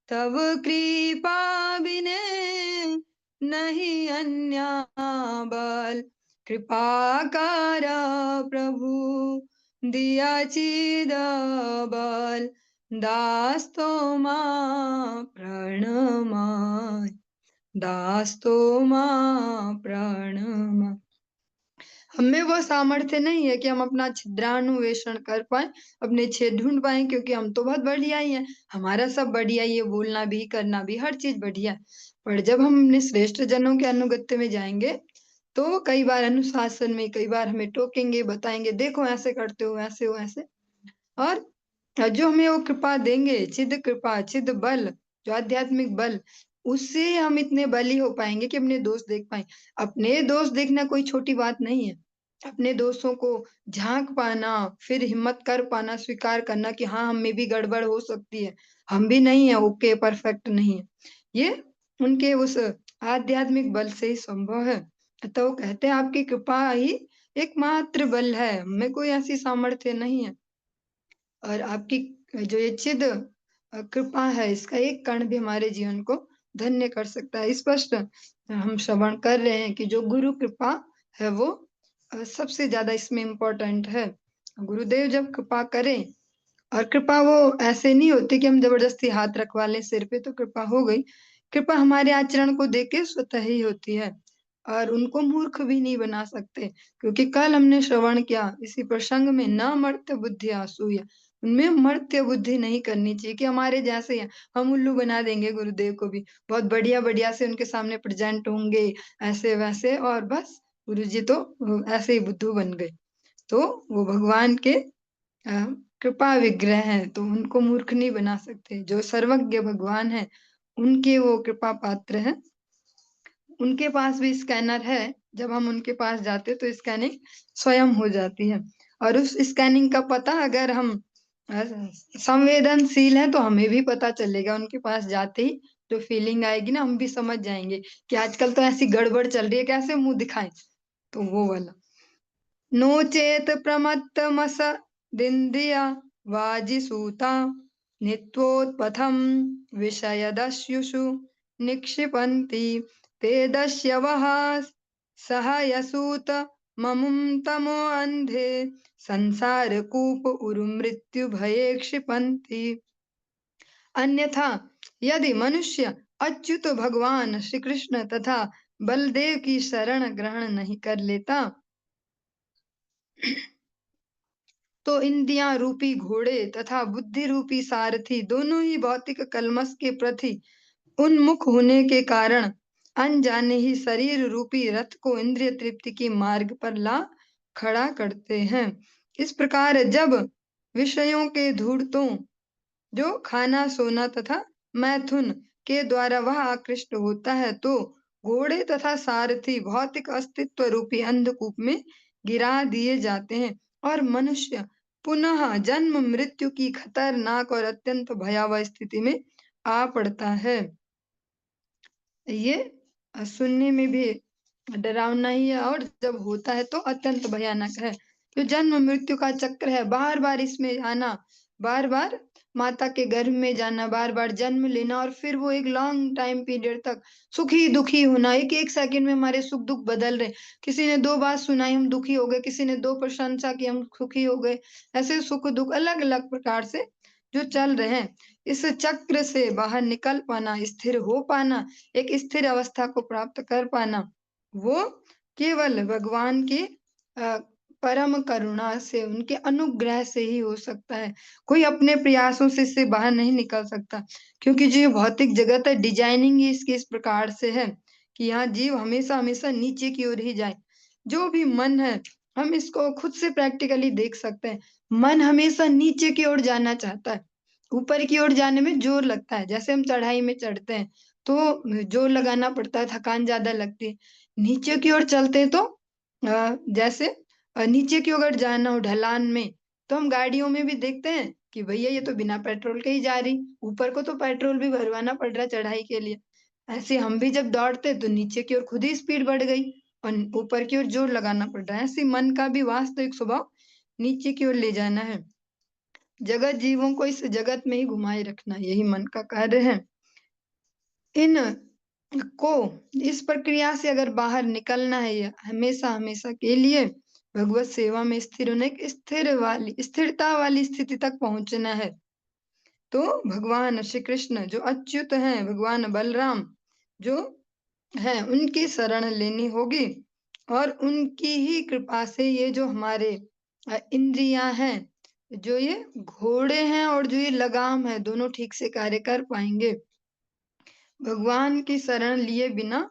Speaker 1: तव कृपा बिने नहीं अन्या बल, कृपा करा प्रभु दिया चिद बल, दास तो मां प्रणमाय, दास तो मां प्रणमाय। हमें वो सामर्थ्य नहीं है कि हम अपना छिद्रान्वेषण कर पाए, अपने छेद ढूंढ पाए, क्योंकि हम तो बहुत बढ़िया ही हैं, हमारा सब बढ़िया ही है, बोलना भी करना भी हर चीज बढ़िया है। पर जब हम अपने श्रेष्ठ जनों के अनुगत्य में जाएंगे तो कई बार अनुशासन में कई बार हमें टोकेंगे, बताएंगे देखो ऐसे करते हो, ऐसे हो, ऐसे। और जो हमें वो कृपा देंगे, चिद कृपा, चिद बल, जो आध्यात्मिक बल, उससे हम इतने बली हो पाएंगे कि अपने दोस्त देख पाए। अपने दोस्त देखना कोई छोटी बात नहीं है। अपने दोषों को झांक पाना, फिर हिम्मत कर पाना, स्वीकार करना कि हाँ, हम में भी गड़बड़ हो सकती है, हम भी नहीं है ओके, परफेक्ट नहीं है। ये उनके उस आध्यात्मिक बल से ही संभव है। अतः वो कहते हैं आपकी कृपा ही एकमात्र बल है, हमें कोई ऐसी सामर्थ्य नहीं है। और आपकी जो ये चिद कृपा है, इसका एक कण भी हमारे जीवन को धन्य कर सकता है। स्पष्ट हम श्रवण कर रहे हैं कि जो गुरु कृपा है वो सबसे ज्यादा इसमें इम्पोर्टेंट है। गुरुदेव जब कृपा करें, और कृपा वो ऐसे नहीं होती कि हम जबरदस्ती हाथ रखवा लें सिर पे तो कृपा हो गई। कृपा हमारे आचरण को देख के स्वतः ही होती है, और उनको मूर्ख भी नहीं बना सकते, क्योंकि कल हमने श्रवण किया इसी प्रसंग में, न मर्त्य बुद्धि आसूय, उनमें मर्त्य बुद्धि नहीं करनी चाहिए कि हमारे जैसे हैं, हम उल्लू बना देंगे गुरुदेव को भी, बहुत बढ़िया बढ़िया से उनके सामने प्रेजेंट होंगे ऐसे वैसे, और बस गुरु जी तो ऐसे ही बुद्धू बन गए। तो वो भगवान के अ, कृपा विग्रह हैं, तो उनको मूर्ख नहीं बना सकते। जो सर्वज्ञ भगवान है, उनके वो कृपा पात्र हैं। उनके पास भी स्कैनर है, जब हम उनके पास जाते तो स्कैनिंग स्वयं हो जाती है। और उस स्कैनिंग का पता अगर हम अ, संवेदनशील हैं तो हमें भी पता चलेगा। उनके पास जाते ही जो फीलिंग आएगी ना, हम भी समझ जाएंगे कि आजकल तो ऐसी गड़बड़ चल रही है, कैसे मुंह दिखाएं। तो वो वाला नो चेत प्रमत्तमस दिन्दिया वाजिसूता नित्वोत्पथं विषयदस्युषु निक्षिपन्ति ते दस्यवः सहयसूत ममुं तमो अन्धे संसारकूप उरुमृत्युभये क्षिपन्ति। अन्यथा यदि मनुष्य अच्युत भगवान श्री कृष्ण तथा बलदेव की शरण ग्रहण नहीं कर लेता, तो इंद्रियां रूपी घोड़े तथा बुद्धि रूपी सारथी दोनों ही भौतिक कलमश के प्रति उन्मुख होने के कारण अनजाने ही शरीर रूपी रथ को इंद्रिय तृप्ति के मार्ग पर ला खड़ा करते हैं। इस प्रकार जब विषयों के धूर्तों, जो खाना सोना तथा मैथुन के द्वारा वह आकृष्ट होता है, तो घोड़े तथा सारथी भौतिक अस्तित्व रूपी अंधकूप में गिरा दिए जाते हैं, और मनुष्य पुनः जन्म मृत्यु की खतरनाक और अत्यंत भयावह स्थिति में आ पड़ता है। ये सुनने में भी डरावना ही है, और जब होता है तो अत्यंत भयानक है। जो जन्म मृत्यु का चक्र है, बार बार इसमें आना, बार बार माता के गर्भ में जाना, बार बार जन्म लेना, और फिर वो एक लॉन्ग टाइम पीरियड तक सुखी दुखी होना, एक एक सेकंड में हमारे सुख दुख बदल रहे। किसी ने दो बात सुनाई, हम दुखी हो गए, किसी ने दो प्रशंसा की, हम सुखी हो गए। ऐसे सुख दुख अलग अलग प्रकार से जो चल रहे हैं, इस चक्र से बाहर निकल पाना, स्थिर हो पाना, एक स्थिर अवस्था को प्राप्त कर पाना, वो केवल भगवान की परम करुणा से, उनके अनुग्रह से ही हो सकता है। कोई अपने प्रयासों से इससे बाहर नहीं निकल सकता, क्योंकि जो ये भौतिक जगत है, डिजाइनिंग ही इसकी इस प्रकार से है कि यहाँ जीव हमेशा हमेशा नीचे की ओर ही जाए। जो भी मन है, हम इसको खुद से प्रैक्टिकली देख सकते हैं, मन हमेशा नीचे की ओर जाना चाहता है। ऊपर की ओर जाने में जोर लगता है, जैसे हम चढ़ाई में चढ़ते हैं तो जोर लगाना पड़ता है, थकान ज्यादा लगती है। नीचे की ओर चलते हैं तो जैसे नीचे की ओर जाना हो ढलान में, तो हम गाड़ियों में भी देखते हैं कि भैया ये तो बिना पेट्रोल के ही जा रही, ऊपर को तो पेट्रोल भी भरवाना पड़ रहा है चढ़ाई के लिए। ऐसे हम भी जब दौड़ते तो नीचे की ओर खुद ही स्पीड बढ़ गई, और ऊपर की ओर जोर लगाना पड़ रहा है। ऐसे मन का भी वास्तविक स्वभाव नीचे की ओर ले जाना है, जगत जीवों को इस जगत में ही घुमाए रखना, यही मन का कार्य है। इन को इस प्रक्रिया से अगर बाहर निकलना है, या हमेशा हमेशा के लिए भगवत सेवा में स्थिर होने, एक स्थिरता वाली स्थिति तक पहुंचना है, तो भगवान श्री कृष्ण जो अच्युत हैं, भगवान बलराम जो है, उनकी शरण लेनी होगी। और उनकी ही कृपा से ये जो हमारे इंद्रियां हैं, जो ये घोड़े हैं और जो ये लगाम है, दोनों ठीक से कार्य कर पाएंगे। भगवान की शरण लिए बिना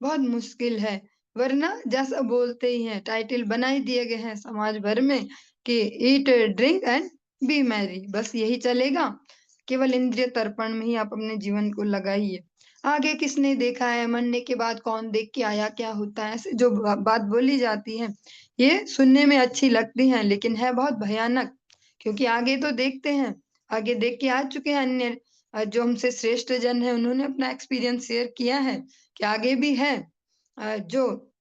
Speaker 1: बहुत मुश्किल है, वरना जैसा बोलते ही हैं, टाइटल बना ही दिए गए हैं समाज भर में कि eat drink and B Mary, बस यही चलेगा। केवल इंद्रिय तर्पण में ही आप अपने जीवन को लगाइए। आगे किसने देखा है, मरने के बाद कौन देख के आया, क्या होता है, ऐसे जो बात बोली जाती है ये सुनने में अच्छी लगती है लेकिन है बहुत भयानक। क्योंकि आगे तो देखते हैं, आगे देख के आ चुके हैं अन्य जो हमसे श्रेष्ठ जन है, उन्होंने अपना एक्सपीरियंस शेयर किया है कि आगे भी है जो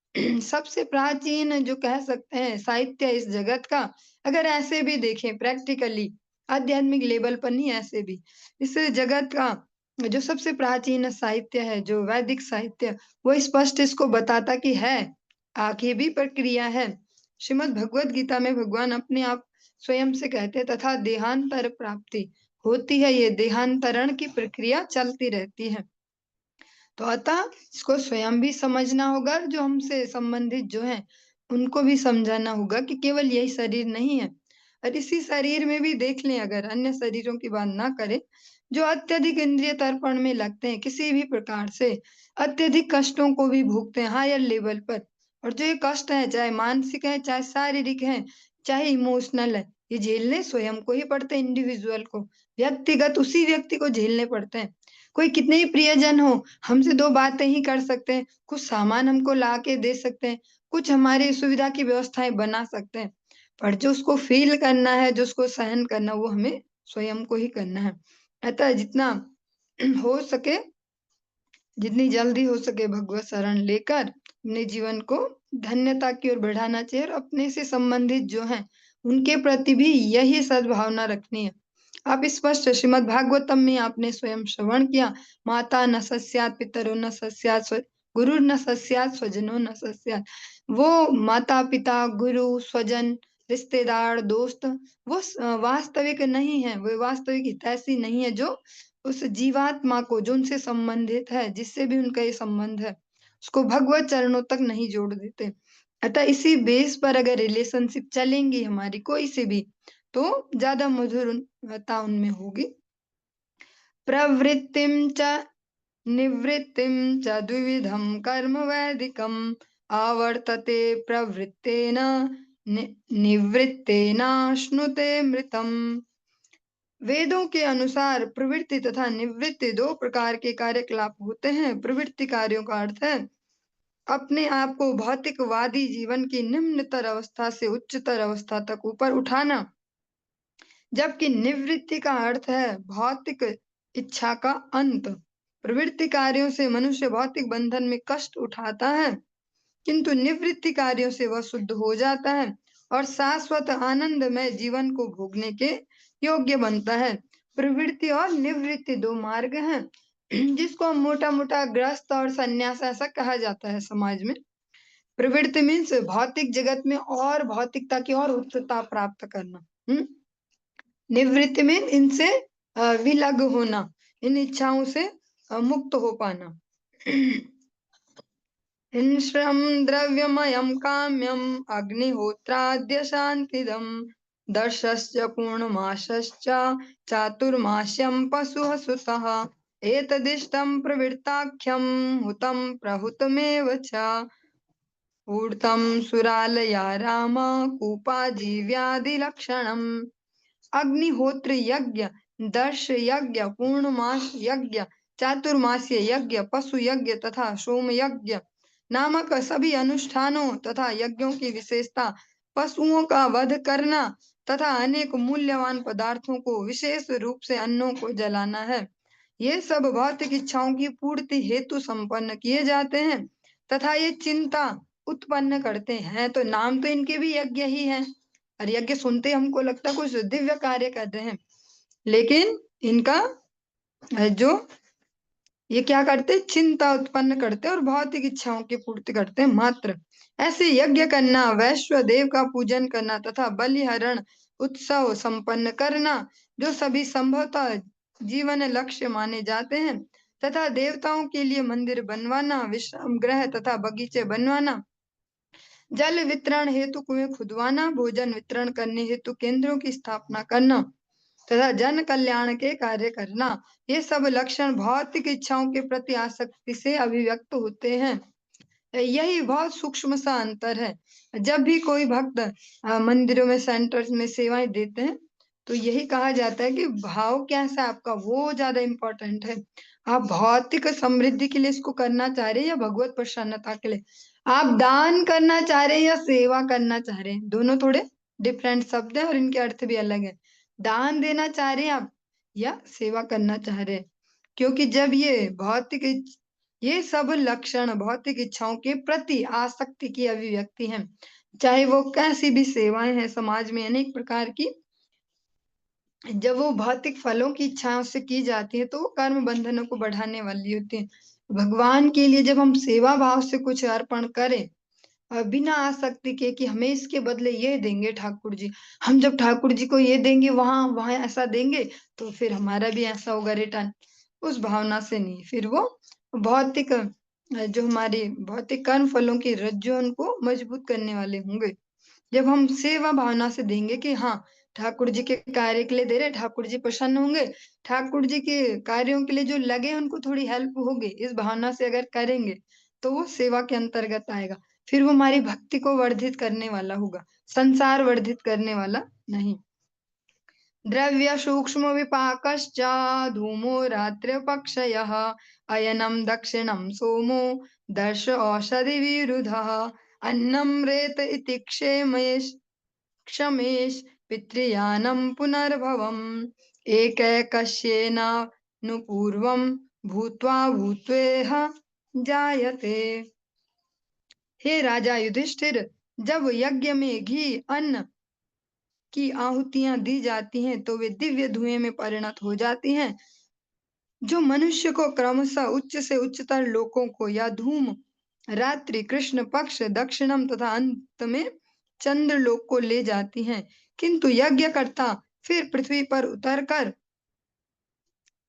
Speaker 1: सबसे प्राचीन जो कह सकते हैं साहित्य इस जगत का, अगर ऐसे भी देखें प्रैक्टिकली आध्यात्मिक लेवल पर नहीं, ऐसे भी इस जगत का जो सबसे प्राचीन साहित्य है, जो वैदिक साहित्य, वो स्पष्ट इसको बताता कि है, आगे भी प्रक्रिया है। श्रीमद् भगवत गीता में भगवान अपने आप स्वयं से कहते हैं, तथा देहांतर प्राप्ति होती है, ये देहांतरण की प्रक्रिया चलती रहती है। तो अतः इसको स्वयं भी समझना होगा, जो हमसे संबंधित जो हैं उनको भी समझाना होगा कि केवल यही शरीर नहीं है। और इसी शरीर में भी देख लें, अगर अन्य शरीरों की बात ना करें, जो अत्यधिक इंद्रिय तर्पण में लगते हैं, किसी भी प्रकार से अत्यधिक कष्टों को भी भोगते हैं हायर लेवल पर। और जो ये कष्ट है, चाहे मानसिक है, चाहे शारीरिक है, चाहे इमोशनल है, ये झेलने स्वयं को ही पड़ते हैं, इंडिविजुअल को, व्यक्तिगत उसी व्यक्ति को झेलने पड़ते हैं। कोई कितने ही प्रियजन हो, हमसे 2 बातें ही कर सकते हैं, कुछ सामान हमको ला के दे सकते हैं, कुछ हमारी सुविधा की व्यवस्थाएँ बना सकते हैं। पर जो उसको फ़ील करना है, जो उसको सहन करना है, वो हमें स्वयं को ही करना है। अतः जितना हो सके, जितनी जल्दी हो सके भगवत शरण लेकर अपने जीवन को धन्यता की ओर बढ़ाना चाहिए और अपने से संबंधित जो हैं, उनके प्रति भी यही सद्भावना रखनी है। आप स्पष्ट श्रीमद् भागवतम में आपने स्वयं श्रवण किया, माता न सस्यात् पितरो न सस्यात् गुरु न सस्यात् स्वजनो न सस्यात्। वो माता पिता, गुरु, स्वजन, रिश्तेदार, दोस्त, वो वास्तविक नहीं है, वो वास्तविक हितैषी नहीं है, जो उस जीवात्मा को, जो उनसे संबंधित है, जिससे भी उनका ये संबंध है, उसको भगवत चरणों तक नहीं जोड़ देते। अतः इसी बेस पर अगर रिलेशनशिप चलेंगी हमारी कोई से भी, तो ज्यादा मधुरता उनमें होगी। प्रवृत्तिम च निवृत्तिम च द्विविधम कर्म वैदिकम आवर्तते प्रवृत्तेन निवृत्तेनाश्नुते मृतम। वेदों के अनुसार प्रवृत्ति तथा निवृत्ति 2 प्रकार के कार्यकलाप होते हैं। प्रवृत्ति कार्यों का अर्थ है अपने आप को भौतिकवादी जीवन की निम्नतर अवस्था से उच्चतर अवस्था तक ऊपर उठाना, जबकि निवृत्ति का अर्थ है भौतिक इच्छा का अंत। प्रवृत्ति कार्यों से मनुष्य भौतिक बंधन में कष्ट उठाता है, किंतु निवृत्ति कार्यों से वह शुद्ध हो जाता है और शाश्वत आनंदमय जीवन को भोगने के योग्य बनता है। प्रवृत्ति और निवृत्ति 2 मार्ग हैं, जिसको हम मोटा-मोटा गृहस्थ और सन्यास ऐसा कहा जाता है समाज में। प्रवृत्ति मीन्स भौतिक जगत में और भौतिकता की और उच्चता प्राप्त करना। निवृत्ति में इनसे विलग होना, इन इच्छाओं से मुक्त हो पाना। हिंस्रम द्रव्यमयं काम्यम अग्निहोत्राद्य शांतिदम दर्शश्च पूर्णमासश्च चातुर्मास्यं पशुः सुतः एतदिष्टं प्रवृत्ताख्यं हुतं प्रहुतमेव च ऊर्तं सुरालया राम कूपाजीव्यादिलक्षणम्। अग्निहोत्र यज्ञ, दर्श यज्ञ, पूर्णमास यज्ञ, चातुर्मास्य यज्ञ, पशु यज्ञ तथा सोम यज्ञ नामक सभी अनुष्ठानों तथा यज्ञों की विशेषता पशुओं का वध करना तथा अनेक मूल्यवान पदार्थों को विशेष रूप से अन्नों को जलाना है। ये सब भौतिक इच्छाओं की पूर्ति हेतु संपन्न किए जाते हैं तथा ये चिंता उत्पन्न करते हैं। तो नाम तो इनके भी यज्ञ ही है, और यज्ञ सुनते हमको लगता है कुछ दिव्य कार्य कर रहे हैं, लेकिन इनका जो ये क्या करते हैं, चिंता उत्पन्न करते हैं और भौतिक इच्छाओं की पूर्ति करते हैं मात्र। ऐसे यज्ञ करना, वैश्व देव का पूजन करना तथा बलिहरण उत्सव संपन्न करना, जो सभी संभवतः जीवन लक्ष्य माने जाते हैं, तथा देवताओं के लिए मंदिर बनवाना, विश्राम गृह तथा बगीचे बनवाना, जल वितरण हेतु कुएं खुदवाना, भोजन वितरण करने हेतु केंद्रों की स्थापना करना तथा जन कल्याण के कार्य करना, ये सब लक्षण भौतिक इच्छाओं के प्रति आसक्ति से अभिव्यक्त होते हैं। यही बहुत सूक्ष्म सा अंतर है। जब भी कोई भक्त मंदिरों में, सेंटर्स में सेवाएं देते हैं, तो यही कहा जाता है कि भाव कैसा है आपका वो ज़्यादा इम्पोर्टेंट है। आप भौतिक समृद्धि के लिए इसको करना चाह रहे हैं या भगवत प्रसन्नता के लिए? आप दान करना चाह रहे हैं या सेवा करना चाह रहे हैं? दोनों थोड़े डिफरेंट शब्द हैं और इनके अर्थ भी अलग हैं। दान देना चाह रहे हैं आप या सेवा करना चाह रहे हैं? क्योंकि जब ये सब लक्षण भौतिक इच्छाओं के प्रति आसक्ति की अभिव्यक्ति हैं। चाहे वो कैसी भी सेवाएँ हैं समाज में अनेक प्रकार की, जब वो भौतिक फलों की इच्छाओं से की जाती है तो वो कर्म बंधनों को बढ़ाने वाली होती है। भगवान के लिए जब हम सेवा भाव से कुछ अर्पण करें बिना आसक्ति के कि हमें इसके बदले ये देंगे ठाकुर जी, हम जब ठाकुर जी को ये देंगे वहां वहां ऐसा देंगे तो फिर हमारा भी ऐसा होगा रिटर्न, उस भावना से नहीं। फिर वो भौतिक जो हमारी भौतिक कर्म फलों की रज्जु है, उनको मजबूत करने वाले होंगे। जब हम सेवा भावना से देंगे कि हाँ, ठाकुर जी के कार्य के लिए दे रहे हैं, ठाकुर जी प्रसन्न होंगे, ठाकुर जी के कार्यों के लिए जो लगे हैं उनको थोड़ी हेल्प होगी, इस भावना से अगर करेंगे, तो वो सेवा के अंतर्गत आएगा। फिर वो हमारी भक्ति को वर्धित करने वाला होगा, संसार वर्धित करने वाला नहीं। द्रव्य सूक्ष्म विपाकश्च धूमो रात्रि पक्षयः अयनं दक्षिणं सोमो दर्श औषधि विरुधः अन्नं रेत इति क्षमेश पितृयानं पुनर्भवम् एकैकस्येनानुपूर्वं भूत्वा भूत्वेह जायते। हे राजा युधिष्ठिर, जब यज्ञ में घी अन्न की आहुतियां दी जाती हैं तो वे दिव्य धुएं में परिणत हो जाती हैं, जो मनुष्य को क्रमशः उच्च से उच्चतर लोकों को या धूम रात्रि कृष्ण पक्ष दक्षिणम तथा अंत में चंद्र लोक को ले जाती हैं। किंतु यज्ञकर्ता फिर पृथ्वी पर उतरकर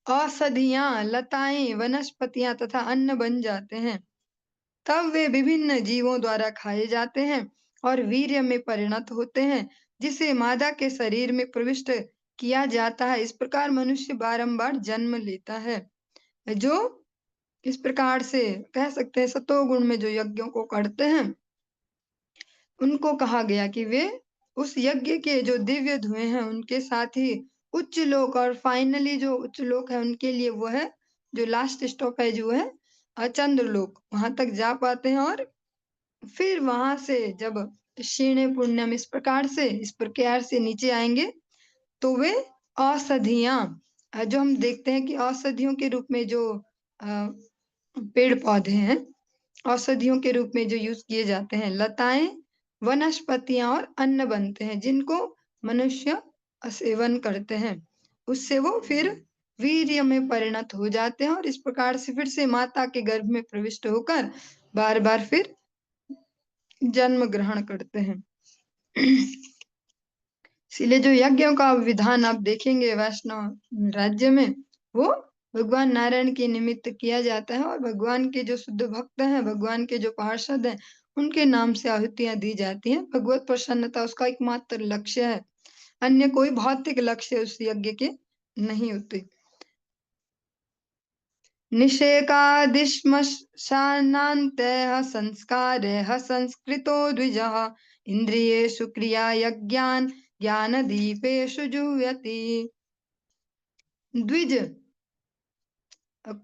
Speaker 1: औषधियां लताएं वनस्पतियां तथा अन्न बन जाते हैं। तब वे विभिन्न जीवों द्वारा खाए जाते हैं और वीर्य में परिणत होते हैं, जिसे मादा के शरीर में प्रविष्ट किया जाता है। इस प्रकार मनुष्य बारंबार जन्म लेता है। जो इस प्रकार से कह सकते हैं सतोगुण में जो यज्ञों को करते हैं, उनको कहा गया कि वे उस यज्ञ के जो दिव्य धुएं हैं उनके साथ ही उच्च लोक, और फाइनली जो उच्च लोक है उनके लिए वो है जो लास्ट स्टॉप है जो है चंद्र लोक, वहां तक जा पाते हैं। और फिर वहां से जब क्षीणे पुण्यम इस प्रकार से नीचे आएंगे तो वे औषधियां जो हम देखते हैं कि औषधियों के रूप में जो अ, पेड़ पौधे हैं औषधियों के रूप में जो यूज किए जाते हैं, लताएं वनस्पतियां और अन्न बनते हैं जिनको मनुष्य सेवन करते हैं, उससे वो फिर वीर्य में परिणत हो जाते हैं और इस प्रकार से फिर से माता के गर्भ में प्रविष्ट होकर बार बार फिर जन्म ग्रहण करते हैं। इसीलिए जो यज्ञों का विधान आप देखेंगे वैष्णव राज्य में, वो भगवान नारायण के निमित्त किया जाता है और भगवान के जो शुद्ध भक्त हैं, भगवान के जो पार्षद हैं, उनके नाम से आहुतियां दी जाती हैं। भगवत प्रसन्नता उसका एकमात्र लक्ष्य है, अन्य कोई भौतिक लक्ष्य उस यज्ञ के नहीं होते। निषेकादिश्मशानान्तः संस्कारः संस्कृतो द्विजः इन्द्रियेषु क्रिया यज्ञान ज्ञानदीपेषु जुह्यति। द्विज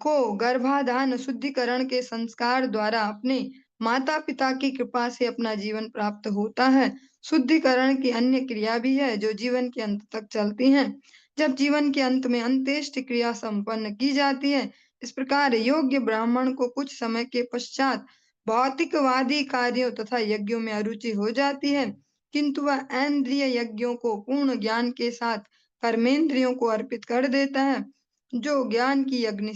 Speaker 1: को गर्भाधान शुद्धिकरण के संस्कार द्वारा अपने माता पिता की कृपा से अपना जीवन प्राप्त होता है। शुद्धिकरण की अन्य क्रिया भी है जो जीवन के अंत तक चलती हैं। जब जीवन के अंत में अंत्येष्टि क्रिया संपन्न की जाती है, इस प्रकार योग्य ब्राह्मण को कुछ समय के पश्चात भौतिकवादी कार्यों तथा यज्ञों में अरुचि हो जाती है, किंतु वह ऐन्द्रिय यज्ञों को पूर्ण ज्ञान के साथ कर्मेंद्रियों को अर्पित कर देता है, जो ज्ञान की अग्नि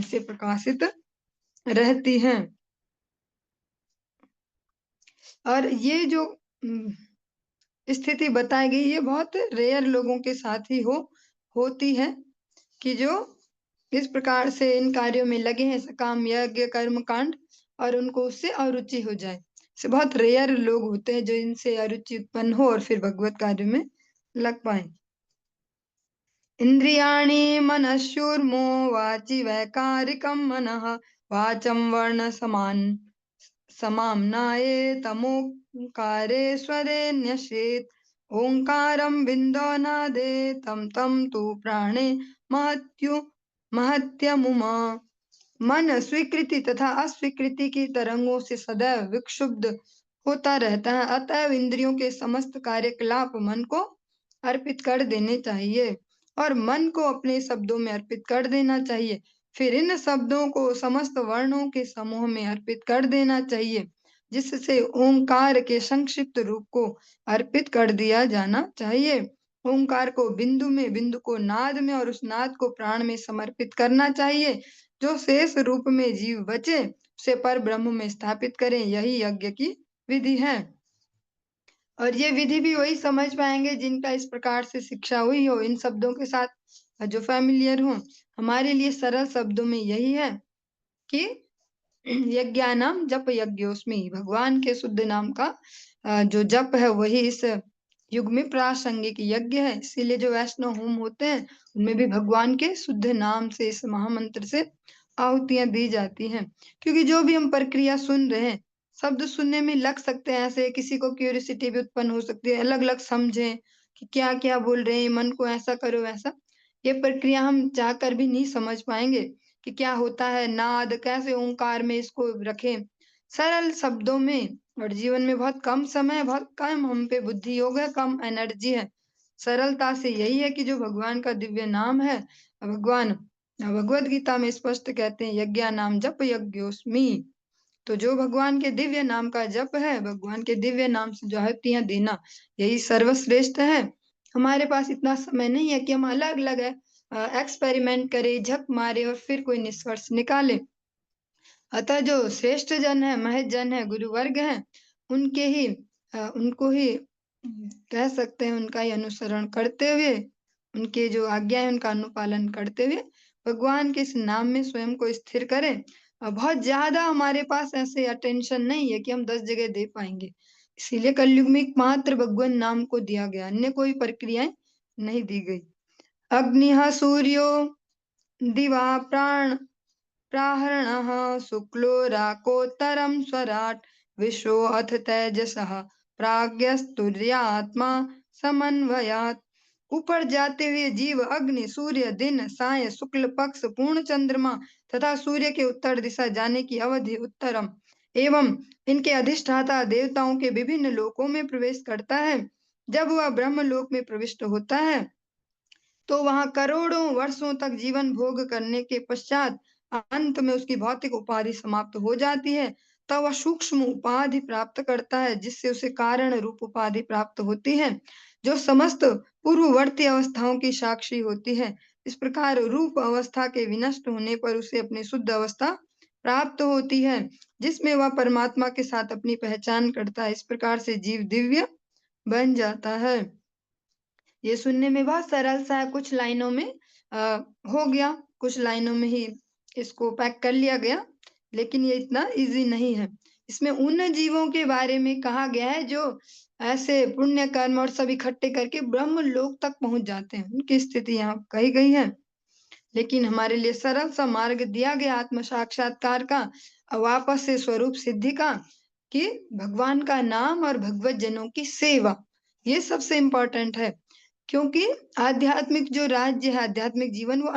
Speaker 1: से प्रकाशित रहती हैं। और ये जो स्थिति बताई गई ये बहुत रेयर लोगों के साथ ही होती है कि जो इस प्रकार से इन कार्यों में लगे हैं, सकाम यज्ञ कर्म कांड, और उनको उससे अरुचि हो जाए। से बहुत रेयर लोग होते हैं जो इनसे अरुचि उत्पन्न हो और फिर भगवत कार्य में लग पाए। इंद्रियाणि मनश्युर्मो वाचि वैकारिकं मनः वाचं वर्ण समाम्नाये तमोकारे स्वरे न्यसेत् ओंकारं विन्दोनादे तं तं तु प्राणे महत्यमुम। मन स्वीकृति तथा अस्वीकृति की तरंगों से सदैव विक्षुब्ध होता रहता है, अतएव इंद्रियों के समस्त कार्यकलाप मन को अर्पित कर देने चाहिए और मन को अपने शब्दों में अर्पित कर देना चाहिए। फिर इन शब्दों को समस्त वर्णों के समूह में अर्पित कर देना चाहिए, जिससे ओंकार के संक्षिप्त रूप को अर्पित कर दिया जाना चाहिए। ओंकार को बिंदु में, बिंदु को नाद में और उस नाद को प्राण में समर्पित करना चाहिए। जो शेष रूप में जीव बचे उसे पर ब्रह्म में स्थापित करें, यही यज्ञ की विधि है। और ये विधि भी वही समझ पाएंगे जिनका इस प्रकार से शिक्षा हुई हो, इन शब्दों के साथ जो फैमिलियर हो। हमारे लिए सरल शब्दों में यही है कि यज्ञानाम जप यज्ञोस्मि, भगवान के शुद्ध नाम का जो जप है वही इस युग में प्रासंगिक यज्ञ है। इसीलिए जो वैष्णव होम होते हैं उनमें भी भगवान के शुद्ध नाम से, इस महामंत्र से आहुतियां दी जाती हैं। क्योंकि जो भी हम प्रक्रिया सुन रहे हैं, शब्द सुनने में लग सकते हैं ऐसे, किसी को क्यूरियोसिटी भी उत्पन्न हो सकती है, अलग अलग समझें कि क्या क्या बोल रहे हैं, मन को ऐसा करो वैसा। ये प्रक्रिया हम चाहकर भी नहीं समझ पाएंगे कि क्या होता है नाद, कैसे ओंकार में इसको रखें सरल शब्दों में। और जीवन में बहुत कम समय, बहुत कम हम पे बुद्धि योग है, कम एनर्जी है। सरलता से यही है कि जो भगवान का दिव्य नाम है, भगवान भगवद गीता में स्पष्ट कहते हैं यज्ञा नाम जप यज्ञोस्मि। तो जो भगवान के दिव्य नाम का जप है, भगवान के दिव्य नाम से जो आहुतियां देना, यही सर्वश्रेष्ठ है। हमारे पास इतना समय नहीं है कि हम अलग अलग एक्सपेरिमेंट करें, झक मारे और फिर कोई निष्कर्ष निकाले। अतः जो श्रेष्ठ जन है, महज जन है, गुरु वर्ग है, उनके ही उनको ही कह सकते हैं, उनका ही अनुसरण करते हुए, उनके जो आज्ञा है उनका अनुपालन करते हुए भगवान के इस नाम में स्वयं को स्थिर करें। बहुत ज्यादा हमारे पास ऐसे अटेंशन नहीं है कि हम 10 जगह दे पाएंगे। इसीलिए कलयुग में एकमात्र भगवान नाम को दिया गया, अन्य कोई प्रक्रियाएं नहीं दी गई। अग्निः सूर्यो दिवा प्राहरणः शुक्लो राकोत्तरं स्वराट् विश्वो अथ तेजसः प्राज्ञस्तुर्यात्मा समन्वयात्। ऊपर जाते हुए जीव अग्नि, सूर्य, दिन, साय, शुक्ल पक्ष, पूर्ण चंद्रमा तथा सूर्य के उत्तर दिशा जाने की अवधि उत्तरम एवं इनके अधिष्ठाता देवताओं के विभिन्न लोकों में प्रवेश करता है। जब वह ब्रह्म लोक में प्रविष्ट होता है तो वहां करोड़ों वर्षों तक जीवन भोग करने के पश्चात अंत में उसकी भौतिक उपाधि समाप्त हो जाती है। तब वह सूक्ष्म उपाधि प्राप्त करता है, जिससे उसे कारण रूप उपाधि प्राप्त होती है, जो समस्त पूर्ववर्ती अवस्थाओं की साक्षी होती है। इस प्रकार रूप अवस्था के विनष्ट होने पर उसे अपनी शुद्ध अवस्था प्राप्त होती है, जिसमें वह परमात्मा के साथ अपनी पहचान करता है। इस प्रकार से जीव दिव्य बन जाता है। ये सुनने में बहुत सरल सा है, कुछ लाइनों में हो गया, कुछ लाइनों में ही इसको पैक कर लिया गया, लेकिन ये इतना इजी नहीं है। इसमें उन जीवों के बारे में कहा गया है जो ऐसे पुण्य कर्म और सब इकट्ठे करके ब्रह्म लोक तक पहुंच जाते हैं, उनकी स्थिति यहाँ कही गई है। लेकिन हमारे लिए सरल सा मार्ग दिया गया आत्म साक्षात्कार का, वापस से स्वरूप सिद्धि का, कि भगवान का नाम और भगवत जनों की सेवा, ये सबसे इम्पोर्टेंट है। क्योंकि आध्यात्मिक जो राज्य है, आध्यात्मिक जीवन, वो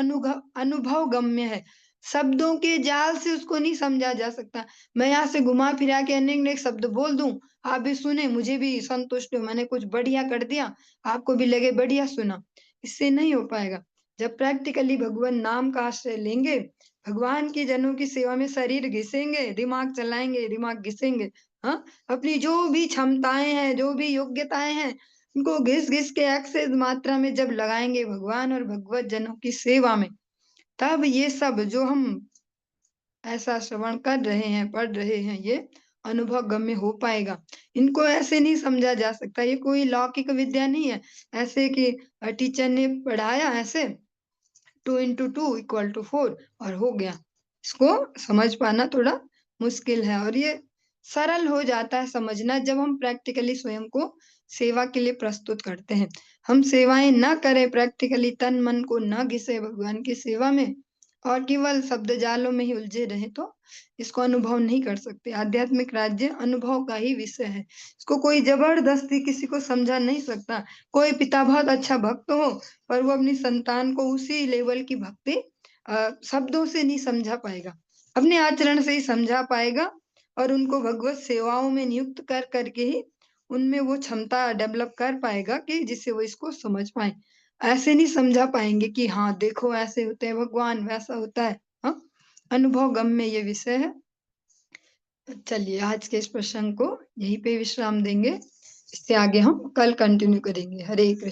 Speaker 1: अनुभव गम्य है। शब्दों के जाल से उसको नहीं समझा जा सकता। मैं यहाँ से घुमा फिरा के अनेक शब्द बोल दूं, आप भी सुने, मुझे भी संतुष्ट हो, मैंने कुछ बढ़िया कर दिया, आपको भी लगे बढ़िया सुना, इससे नहीं हो पाएगा। जब प्रैक्टिकली भगवान नाम का आश्रय लेंगे, भगवान के जनों की सेवा में शरीर घिसेंगे, दिमाग चलाएंगे, दिमाग घिसेंगे, हाँ, अपनी जो भी क्षमताएं हैं, जो भी योग्यताएं हैं, उनको घिस घिस के एक्सेस मात्रा में जब लगाएंगे भगवान और भगवत जनों की सेवा में, तब ये सब जो हम ऐसा श्रवण कर रहे हैं, पढ़ रहे हैं, ये अनुभव गम्य हो पाएगा। इनको ऐसे नहीं समझा जा सकता, ये कोई लौकिक विद्या नहीं है ऐसे कि टीचर ने पढ़ाया ऐसे 2 into 2 = 4 और हो गया। इसको समझ पाना थोड़ा मुश्किल है, और ये सरल हो जाता है समझना जब हम प्रैक्टिकली स्वयं को सेवा के लिए प्रस्तुत करते हैं। हम सेवाएं ना करें, प्रैक्टिकली तन मन को ना घिसे भगवान की सेवा में, और केवल शब्द जालों में ही उलझे रहे तो इसको अनुभव नहीं कर सकते। आध्यात्मिक राज्य अनुभव का ही विषय है। इसको कोई जबरदस्ती किसी को समझा नहीं सकता। कोई पिता बहुत अच्छा भक्त हो पर वो अपनी संतान को उसी लेवल की भक्ति शब्दों से नहीं समझा पाएगा, अपने आचरण से ही समझा पाएगा और उनको भगवत सेवाओं में नियुक्त कर करके ही उनमें वो क्षमता डेवलप कर पाएगा कि जिससे वो इसको समझ पाए। ऐसे नहीं समझा पाएंगे कि हाँ देखो ऐसे होते हैं भगवान, वैसा होता है। हाँ, अनुभव गम में ये विषय है। चलिए आज के इस प्रसंग को यहीं पे विश्राम देंगे। इससे आगे हम कल कंटिन्यू करेंगे। हरे कृष्ण।